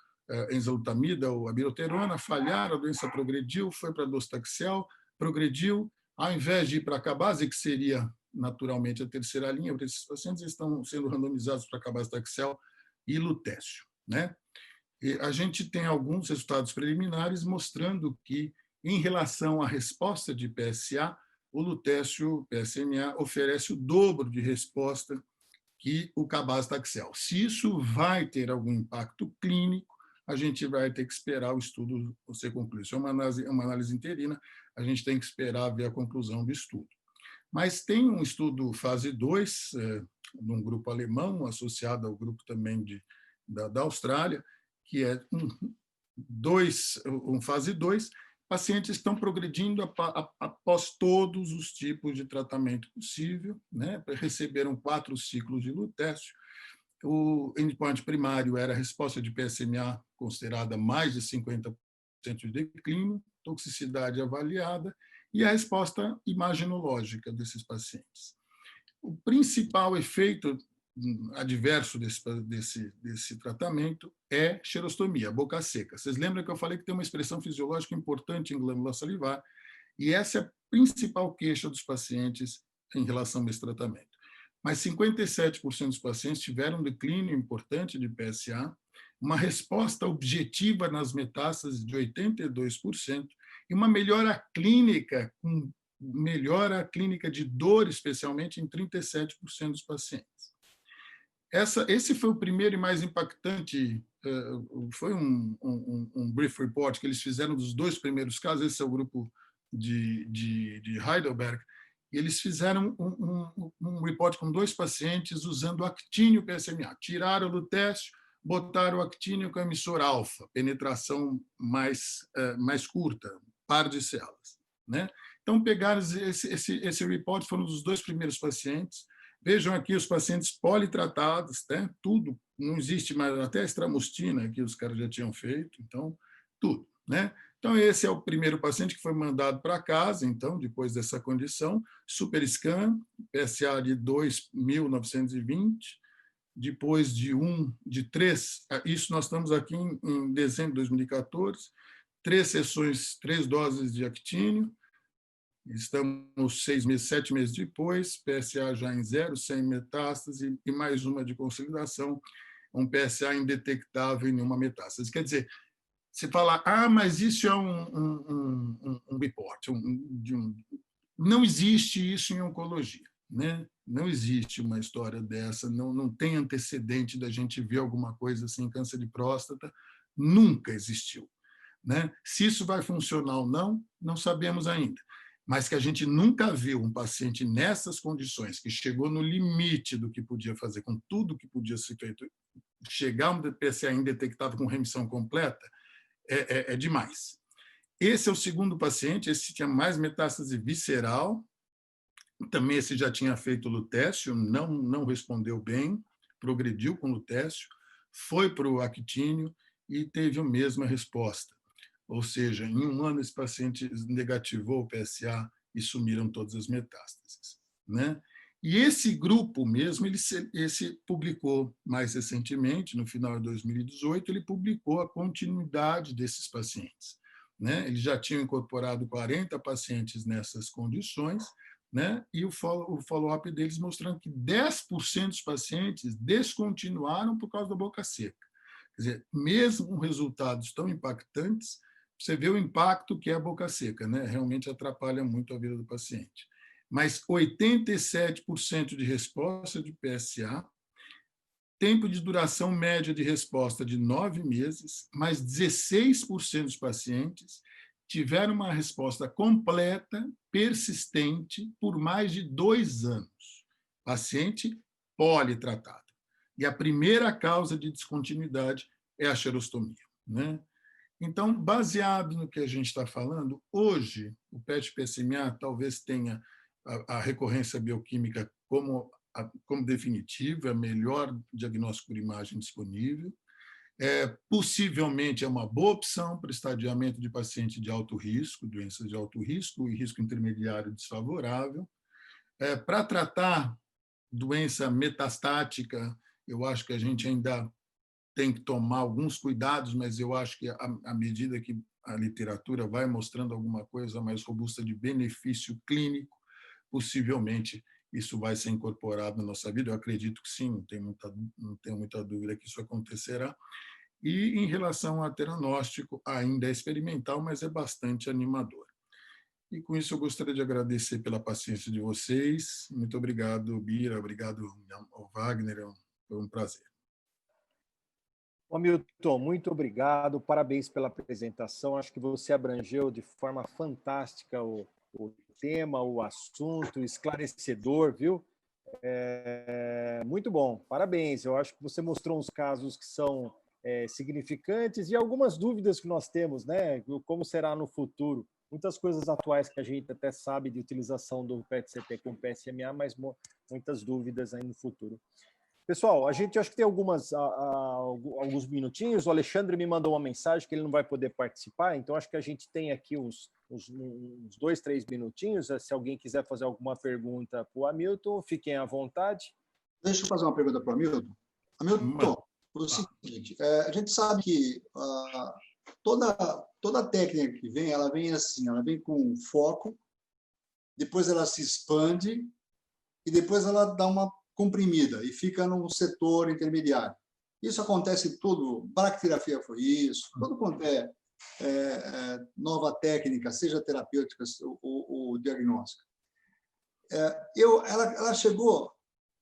enzalutamida ou abiraterona, falharam, a doença progrediu, foi para docetaxel, progrediu, ao invés de ir para a cabase, que seria naturalmente a terceira linha, para esses pacientes estão sendo randomizados para cabazitaxel e lutécio, né? E a gente tem alguns resultados preliminares mostrando que, em relação à resposta de PSA, o lutécio PSMA oferece o dobro de resposta que o cabazitaxel. Se isso vai ter algum impacto clínico, a gente vai ter que esperar o estudo ser concluído. Isso é uma análise interina, a gente tem que esperar ver a conclusão do estudo. Mas tem um estudo fase 2, de um grupo alemão, associado ao grupo também da Austrália, que é um fase 2, pacientes estão progredindo após todos os tipos de tratamento possível, né? Receberam 4 ciclos de lutécio. O endpoint primário era a resposta de PSMA considerada mais de 50% de declínio, toxicidade avaliada e a resposta imaginológica desses pacientes. O principal efeito adverso desse tratamento é xerostomia, boca seca. Vocês lembram que eu falei que tem uma expressão fisiológica importante em glândula salivar, e essa é a principal queixa dos pacientes em relação a esse tratamento. Mas 57% dos pacientes tiveram um declínio importante de PSA, uma resposta objetiva nas metástases de 82% e uma melhora clínica de dor, especialmente em 37% dos pacientes. Esse foi o primeiro e mais impactante, foi um brief report que eles fizeram dos 2 primeiros casos, esse é o grupo de Heidelberg, e eles fizeram um report com 2 pacientes usando actínio PSMA, tiraram o lutécio, botaram o actínio com emissor alfa, penetração mais curta, par de células, né? Então, pegaram esse report, foram dos 2 primeiros pacientes. Vejam aqui os pacientes politratados, né? Tudo, não existe mais, até a extramustina que os caras já tinham feito, então, tudo, né? Então, esse é o primeiro paciente que foi mandado para casa, então, depois dessa condição, super scan, PSA de 2.920, depois de 3, isso nós estamos aqui em dezembro de 2014, 3 sessões, 3 doses de actínio, estamos 6 meses, 7 meses depois, PSA já em 0, sem metástase, e mais uma de consolidação, um PSA indetectável em nenhuma metástase. Quer dizer, você fala, mas isso é um report. Não existe isso em oncologia, né? Não existe uma história dessa, não tem antecedente da gente ver alguma coisa assim em câncer de próstata, nunca existiu, né? Se isso vai funcionar ou não sabemos ainda. Mas que a gente nunca viu um paciente nessas condições, que chegou no limite do que podia fazer, com tudo que podia ser feito, chegar a um PSA indetectável com remissão completa, é demais. Esse é o segundo paciente, esse tinha mais metástase visceral, também esse já tinha feito lutécio, não respondeu bem, progrediu com lutécio, foi para o actínio e teve a mesma resposta. Ou seja, em 1 ano esse paciente negativou o PSA e sumiram todas as metástases, né? E esse grupo mesmo, esse publicou mais recentemente, no final de 2018, ele publicou a continuidade desses pacientes, né? Eles já tinham incorporado 40 pacientes nessas condições, né? E o follow-up deles mostrando que 10% dos pacientes descontinuaram por causa da boca seca. Quer dizer, mesmo com resultados tão impactantes, você vê o impacto que é a boca seca, né? Realmente atrapalha muito a vida do paciente. mas 87% de resposta de PSA, tempo de duração média de resposta de 9 meses, mas 16% dos pacientes tiveram uma resposta completa, persistente, por mais de 2 anos. Paciente politratado. E a primeira causa de descontinuidade é a xerostomia, né? Então, baseado no que a gente está falando, hoje o PET-PSMA talvez tenha a recorrência bioquímica como definitiva, é o melhor diagnóstico por imagem disponível. Possivelmente é uma boa opção para estadiamento de paciente de alto risco, doenças de alto risco e risco intermediário desfavorável. Para tratar doença metastática, eu acho que a gente ainda tem que tomar alguns cuidados, mas eu acho que, à medida que a literatura vai mostrando alguma coisa mais robusta de benefício clínico, possivelmente isso vai ser incorporado na nossa vida. Eu acredito que sim, não tenho muita dúvida que isso acontecerá. E, em relação ao diagnóstico, ainda é experimental, mas é bastante animador. E, com isso, eu gostaria de agradecer pela paciência de vocês. Muito obrigado, Bira, obrigado ao Wagner, foi um prazer. Hamilton, muito obrigado, parabéns pela apresentação. Acho que você abrangeu de forma fantástica o tema, o assunto, esclarecedor, viu? Muito bom, parabéns. Eu acho que você mostrou uns casos que são significantes e algumas dúvidas que nós temos, né? Como será no futuro. Muitas coisas atuais que a gente até sabe de utilização do PET-CT com PSMA, mas muitas dúvidas aí no futuro. Pessoal, a gente acho que tem alguns minutinhos. O Alexandre me mandou uma mensagem que ele não vai poder participar, então acho que a gente tem aqui uns 2, 3 minutinhos. Se alguém quiser fazer alguma pergunta para o Hamilton, fiquem à vontade. Deixa eu fazer uma pergunta para o Hamilton. Hamilton, o seguinte, a gente sabe que toda técnica que vem, ela vem assim, ela vem com foco, depois ela se expande e depois ela dá uma comprimida e fica num setor intermediário. Isso acontece tudo, bracterapia foi isso, tudo quanto nova técnica, seja terapêutica ou diagnóstica. Ela chegou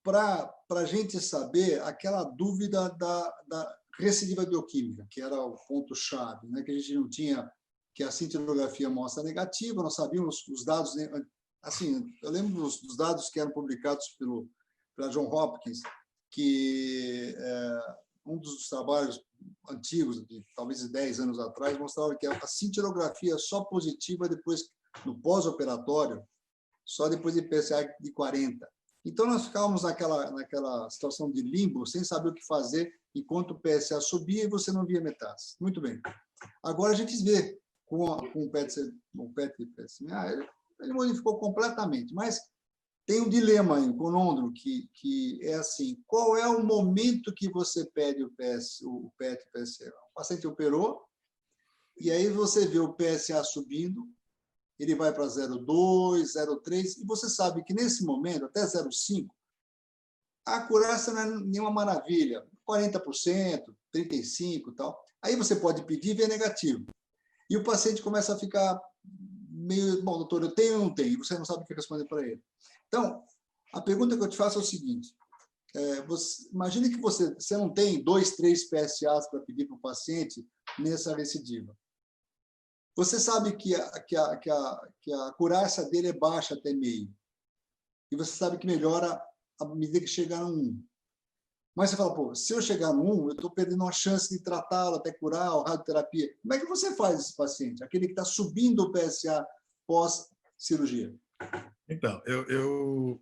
para a gente saber aquela dúvida da recidiva bioquímica, que era o ponto-chave, né? Que a gente não tinha, que a cintilografia mostra negativa, nós sabíamos os dados, assim, eu lembro dos dados que eram publicados pela John Hopkins, que um dos trabalhos antigos, talvez de 10 anos atrás, mostrava que a cintilografia é só positiva depois, no pós-operatório, só depois de PSA de 40. Então, nós ficávamos naquela situação de limbo, sem saber o que fazer, enquanto o PSA subia e você não via metástase. Muito bem. Agora, a gente vê com o PET-PSMA, ele modificou completamente, mas tem um dilema aí, um conôndromo, que é assim: qual é o momento que você pede o PET-PSA? O paciente operou, e aí você vê o PSA subindo, ele vai para 0,2, 0,3, e você sabe que nesse momento, até 0,5, a acurácia não é nenhuma maravilha, 40%, 35% e tal. Aí você pode pedir e ver negativo. E o paciente começa a ficar meio, bom, doutor, eu tenho ou não tenho? E você não sabe o que responder para ele. Então, a pergunta que eu te faço é o seguinte: imagine que você não tem 2, 3 PSAs para pedir para o paciente nessa recidiva. Você sabe que a acurácia dele é baixa até meio. E você sabe que melhora à medida que chegar no 1. Mas você fala, pô, se eu chegar no 1, eu estou perdendo uma chance de tratá-lo até curar, ou radioterapia. Como é que você faz esse paciente? Aquele que está subindo o PSA pós-cirurgia. Então,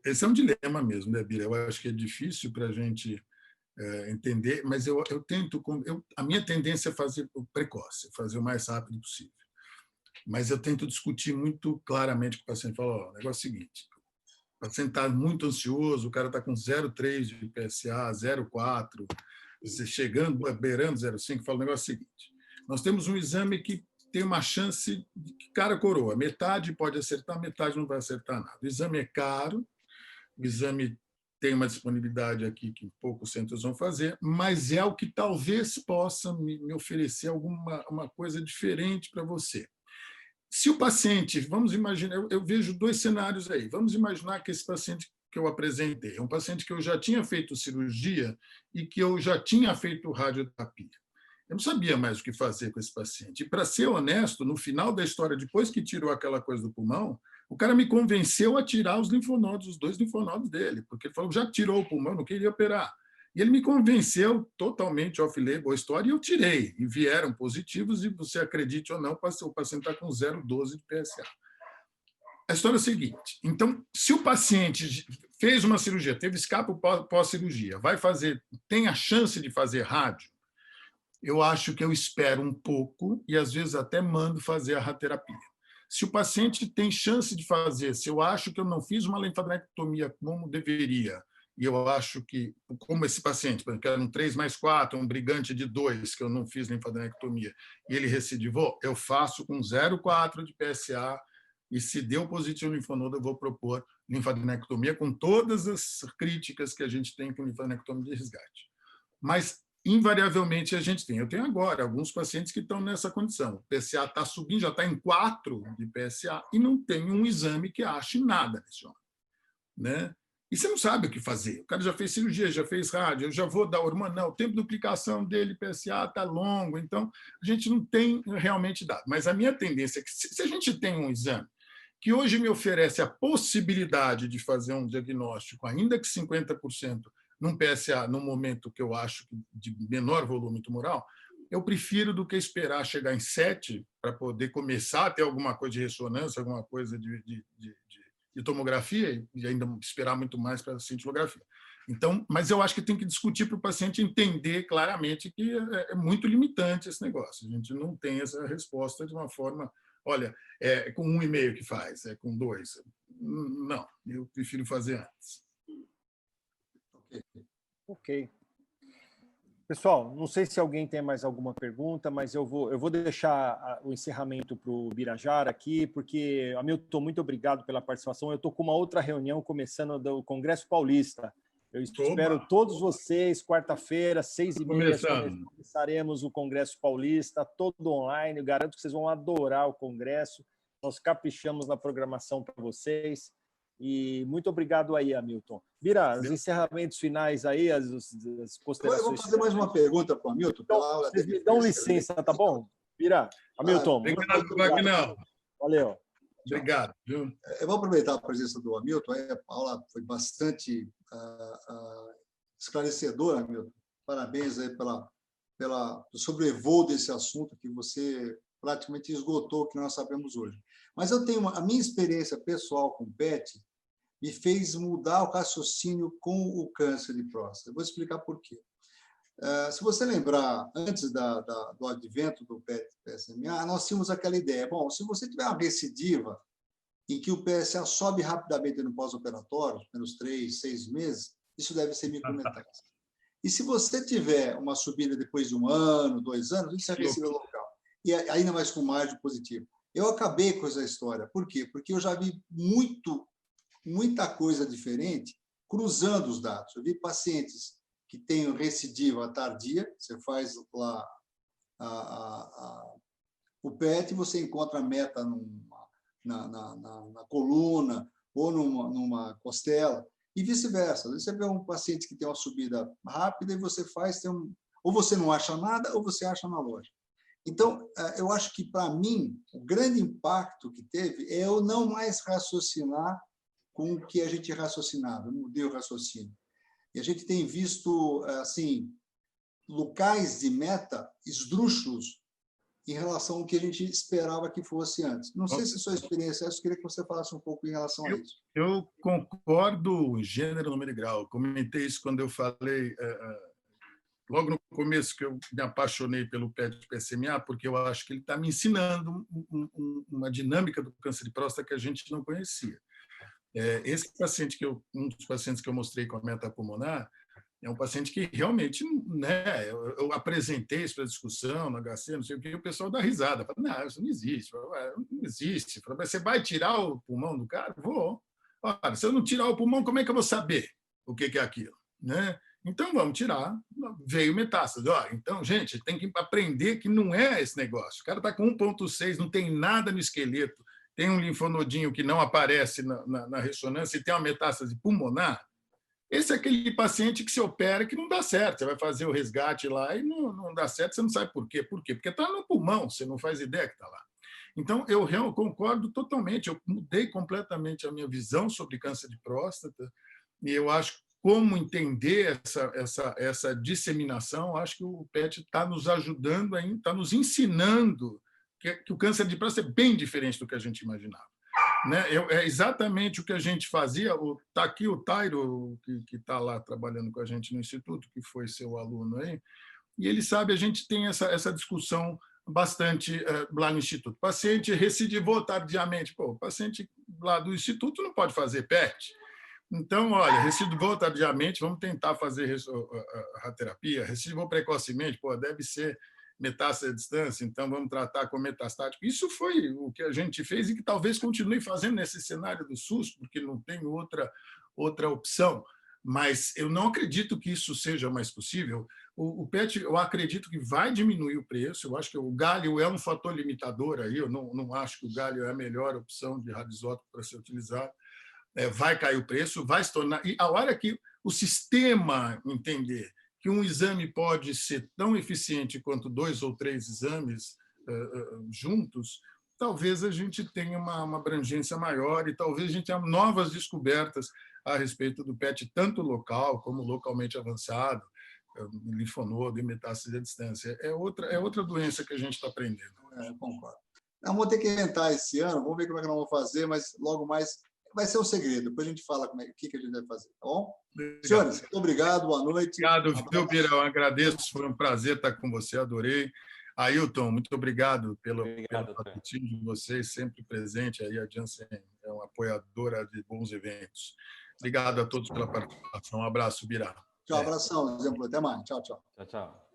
esse é um dilema mesmo, né, Bira? Eu acho que é difícil para a gente entender, mas eu tento... a minha tendência é fazer o precoce, fazer o mais rápido possível. Mas eu tento discutir muito claramente com o paciente. Falo, o negócio é o seguinte: o paciente está muito ansioso, o cara está com 0,3 de PSA, 0,4, você chegando, beirando 0,5, fala, o negócio é o seguinte: nós temos um exame que tem uma chance de que cara coroa. Metade pode acertar, metade não vai acertar nada. O exame é caro, o exame tem uma disponibilidade aqui que poucos centros vão fazer, mas é o que talvez possa me oferecer uma coisa diferente para você. se o paciente, vamos imaginar, eu vejo 2 cenários aí. Vamos imaginar que esse paciente que eu apresentei é um paciente que eu já tinha feito cirurgia e que eu já tinha feito radioterapia. Eu não sabia mais o que fazer com esse paciente. E, para ser honesto, no final da história, depois que tirou aquela coisa do pulmão, o cara me convenceu a tirar os linfonodos, os 2 linfonodos dele, porque ele falou, já tirou o pulmão, não queria operar. E ele me convenceu totalmente off-label a história, e eu tirei, e vieram positivos, e você acredite ou não, o paciente está com 0,12 de PSA. A história é a seguinte, então, se o paciente fez uma cirurgia, teve escape pós-cirurgia, tem a chance de fazer rádio, eu acho que eu espero um pouco e, às vezes, até mando fazer a radioterapia. Se o paciente tem chance de fazer, se eu acho que eu não fiz uma linfadenectomia como deveria, e eu acho que, como esse paciente, que era um 3+4, um brigante de 2, que eu não fiz linfadenectomia, e ele recidivou, eu faço com 0,4 de PSA, e se deu positivo no linfonodo, eu vou propor linfadenectomia com todas as críticas que a gente tem com linfadenectomia de resgate. Mas, invariavelmente, a gente tem. Eu tenho agora alguns pacientes que estão nessa condição. O PSA está subindo, já está em 4 de PSA, e não tem um exame que ache nada nesse homem, né? E você não sabe o que fazer. O cara já fez cirurgia, já fez rádio, eu já vou dar hormônio. Não, o tempo de duplicação dele, PSA, está longo, então a gente não tem realmente dado. Mas a minha tendência é que, se a gente tem um exame que hoje me oferece a possibilidade de fazer um diagnóstico, ainda que 50%, num PSA, num momento que eu acho de menor volume tumoral, eu prefiro do que esperar chegar em 7 para poder começar a ter alguma coisa de ressonância, alguma coisa de tomografia, e ainda esperar muito mais para a cintilografia. Então, mas eu acho que tem que discutir para o paciente entender claramente que é muito limitante esse negócio. A gente não tem essa resposta de uma forma, olha, é com 1,5 que faz, é com 2. Não, eu prefiro fazer antes. Ok. Pessoal, não sei se alguém tem mais alguma pergunta, mas eu vou deixar o encerramento para o Birajara aqui, porque, Hamilton, muito obrigado pela participação. Eu estou com uma outra reunião começando do Congresso Paulista. Eu espero todos vocês, quarta-feira, 6h30, começaremos o Congresso Paulista, todo online. Eu garanto que vocês vão adorar o Congresso. Nós caprichamos na programação para vocês. E muito obrigado aí, Hamilton. Bira, os encerramentos finais aí, as considerações. Eu vou fazer mais uma pergunta para o Hamilton. Então, vocês me dão licença, tá bom? Bira, Hamilton. Obrigado, Wagner. Valeu. Obrigado. Eu vou aproveitar a presença do Hamilton. A aula foi bastante esclarecedora, Hamilton. Parabéns aí sobre o voo desse assunto que você praticamente esgotou o que nós sabemos hoje. Mas eu tenho a minha experiência pessoal com PET me fez mudar o raciocínio com o câncer de próstata. Eu vou explicar por quê. Se você lembrar, antes do advento do PET-PSMA, nós tínhamos aquela ideia, bom, se você tiver uma recidiva em que o PSA sobe rapidamente no pós-operatório, menos 3, 6 meses, isso deve ser micrometástase. E se você tiver uma subida depois de 1 ano, 2 anos, isso é recidiva local. E ainda mais com margem positiva. Eu acabei com essa história. Por quê? Porque eu já vi muita coisa diferente cruzando os dados. Eu vi pacientes que têm recidiva tardia, você faz lá o PET e você encontra a meta na coluna ou numa costela, e vice-versa. Você vê um paciente que tem uma subida rápida e você faz, ou você não acha nada, ou você acha na loja. Então, eu acho que, para mim, o grande impacto que teve é eu não mais raciocinar com o que a gente raciocinava, eu mudei o raciocínio. E a gente tem visto assim, locais de meta esdrúxulos em relação ao que a gente esperava que fosse antes. Não sei se a sua experiência é essa, eu queria que você falasse um pouco em relação a isso. Eu concordo gênero, número e grau. Comentei isso quando eu falei... logo no começo, que eu me apaixonei pelo PET-PSMA, porque eu acho que ele está me ensinando uma dinâmica do câncer de próstata que a gente não conhecia. Esse paciente, um dos pacientes que eu mostrei com a metapulmonar, é um paciente que realmente, né, eu apresentei isso para discussão no HC, não sei o que, e o pessoal dá risada. Fala, não, isso não existe. Não existe. Fala, você vai tirar o pulmão do cara? Vou. Olha, se eu não tirar o pulmão, como é que eu vou saber o que é aquilo? Né? Então, vamos tirar, veio metástase. Ó, então, gente, tem que aprender que não é esse negócio. O cara está com 1,6, não tem nada no esqueleto, tem um linfonodinho que não aparece na ressonância e tem uma metástase pulmonar. Esse é aquele paciente que se opera que não dá certo. Você vai fazer o resgate lá e não dá certo, você não sabe por quê. Por quê? Porque está no pulmão, você não faz ideia que está lá. Então, eu concordo totalmente. Eu mudei completamente a minha visão sobre câncer de próstata e eu acho como entender essa disseminação. Acho que o PET está nos ajudando, está nos ensinando que o câncer de próstata é bem diferente do que a gente imaginava. Né? É exatamente o que a gente fazia. Está aqui o Tairo, que está lá trabalhando com a gente no Instituto, que foi seu aluno aí, e ele sabe, a gente tem essa discussão bastante lá no Instituto. O paciente recidivou tardiamente. Pô, o paciente lá do Instituto não pode fazer PET. Então, olha, recidivou tardiamente, vamos tentar fazer a terapia. Recidivou precocemente, pô, deve ser metástase à distância, então vamos tratar com metastático. Isso foi o que a gente fez e que talvez continue fazendo nesse cenário do SUS, porque não tem outra opção. Mas eu não acredito que isso seja mais possível. O PET, eu acredito que vai diminuir o preço. Eu acho que o galho é um fator limitador aí. Eu não acho que o galho é a melhor opção de radioisótopo para ser utilizado. Vai cair o preço, vai se tornar... E a hora que o sistema entender que um exame pode ser tão eficiente quanto 2 ou 3 exames juntos, talvez a gente tenha uma abrangência maior e talvez a gente tenha novas descobertas a respeito do PET, tanto local como localmente avançado, linfonodo e metástase à distância. É outra doença que a gente está aprendendo. Concordo. Não, vou ter que inventar esse ano, vamos ver como é que nós vamos fazer, mas logo mais vai ser um segredo. Depois a gente fala o que a gente vai fazer, tá bom? Obrigado. Senhores, muito obrigado, boa noite. Obrigado, viu, Birão? Agradeço, foi um prazer estar com você, adorei. Ailton, muito obrigado pelo patrocínio de vocês, sempre presente. Aí a Janssen é uma apoiadora de bons eventos. Obrigado a todos pela participação. Um abraço, Birá. Tchau, abração, exemplo. Até mais. Tchau, tchau. Tchau, tchau.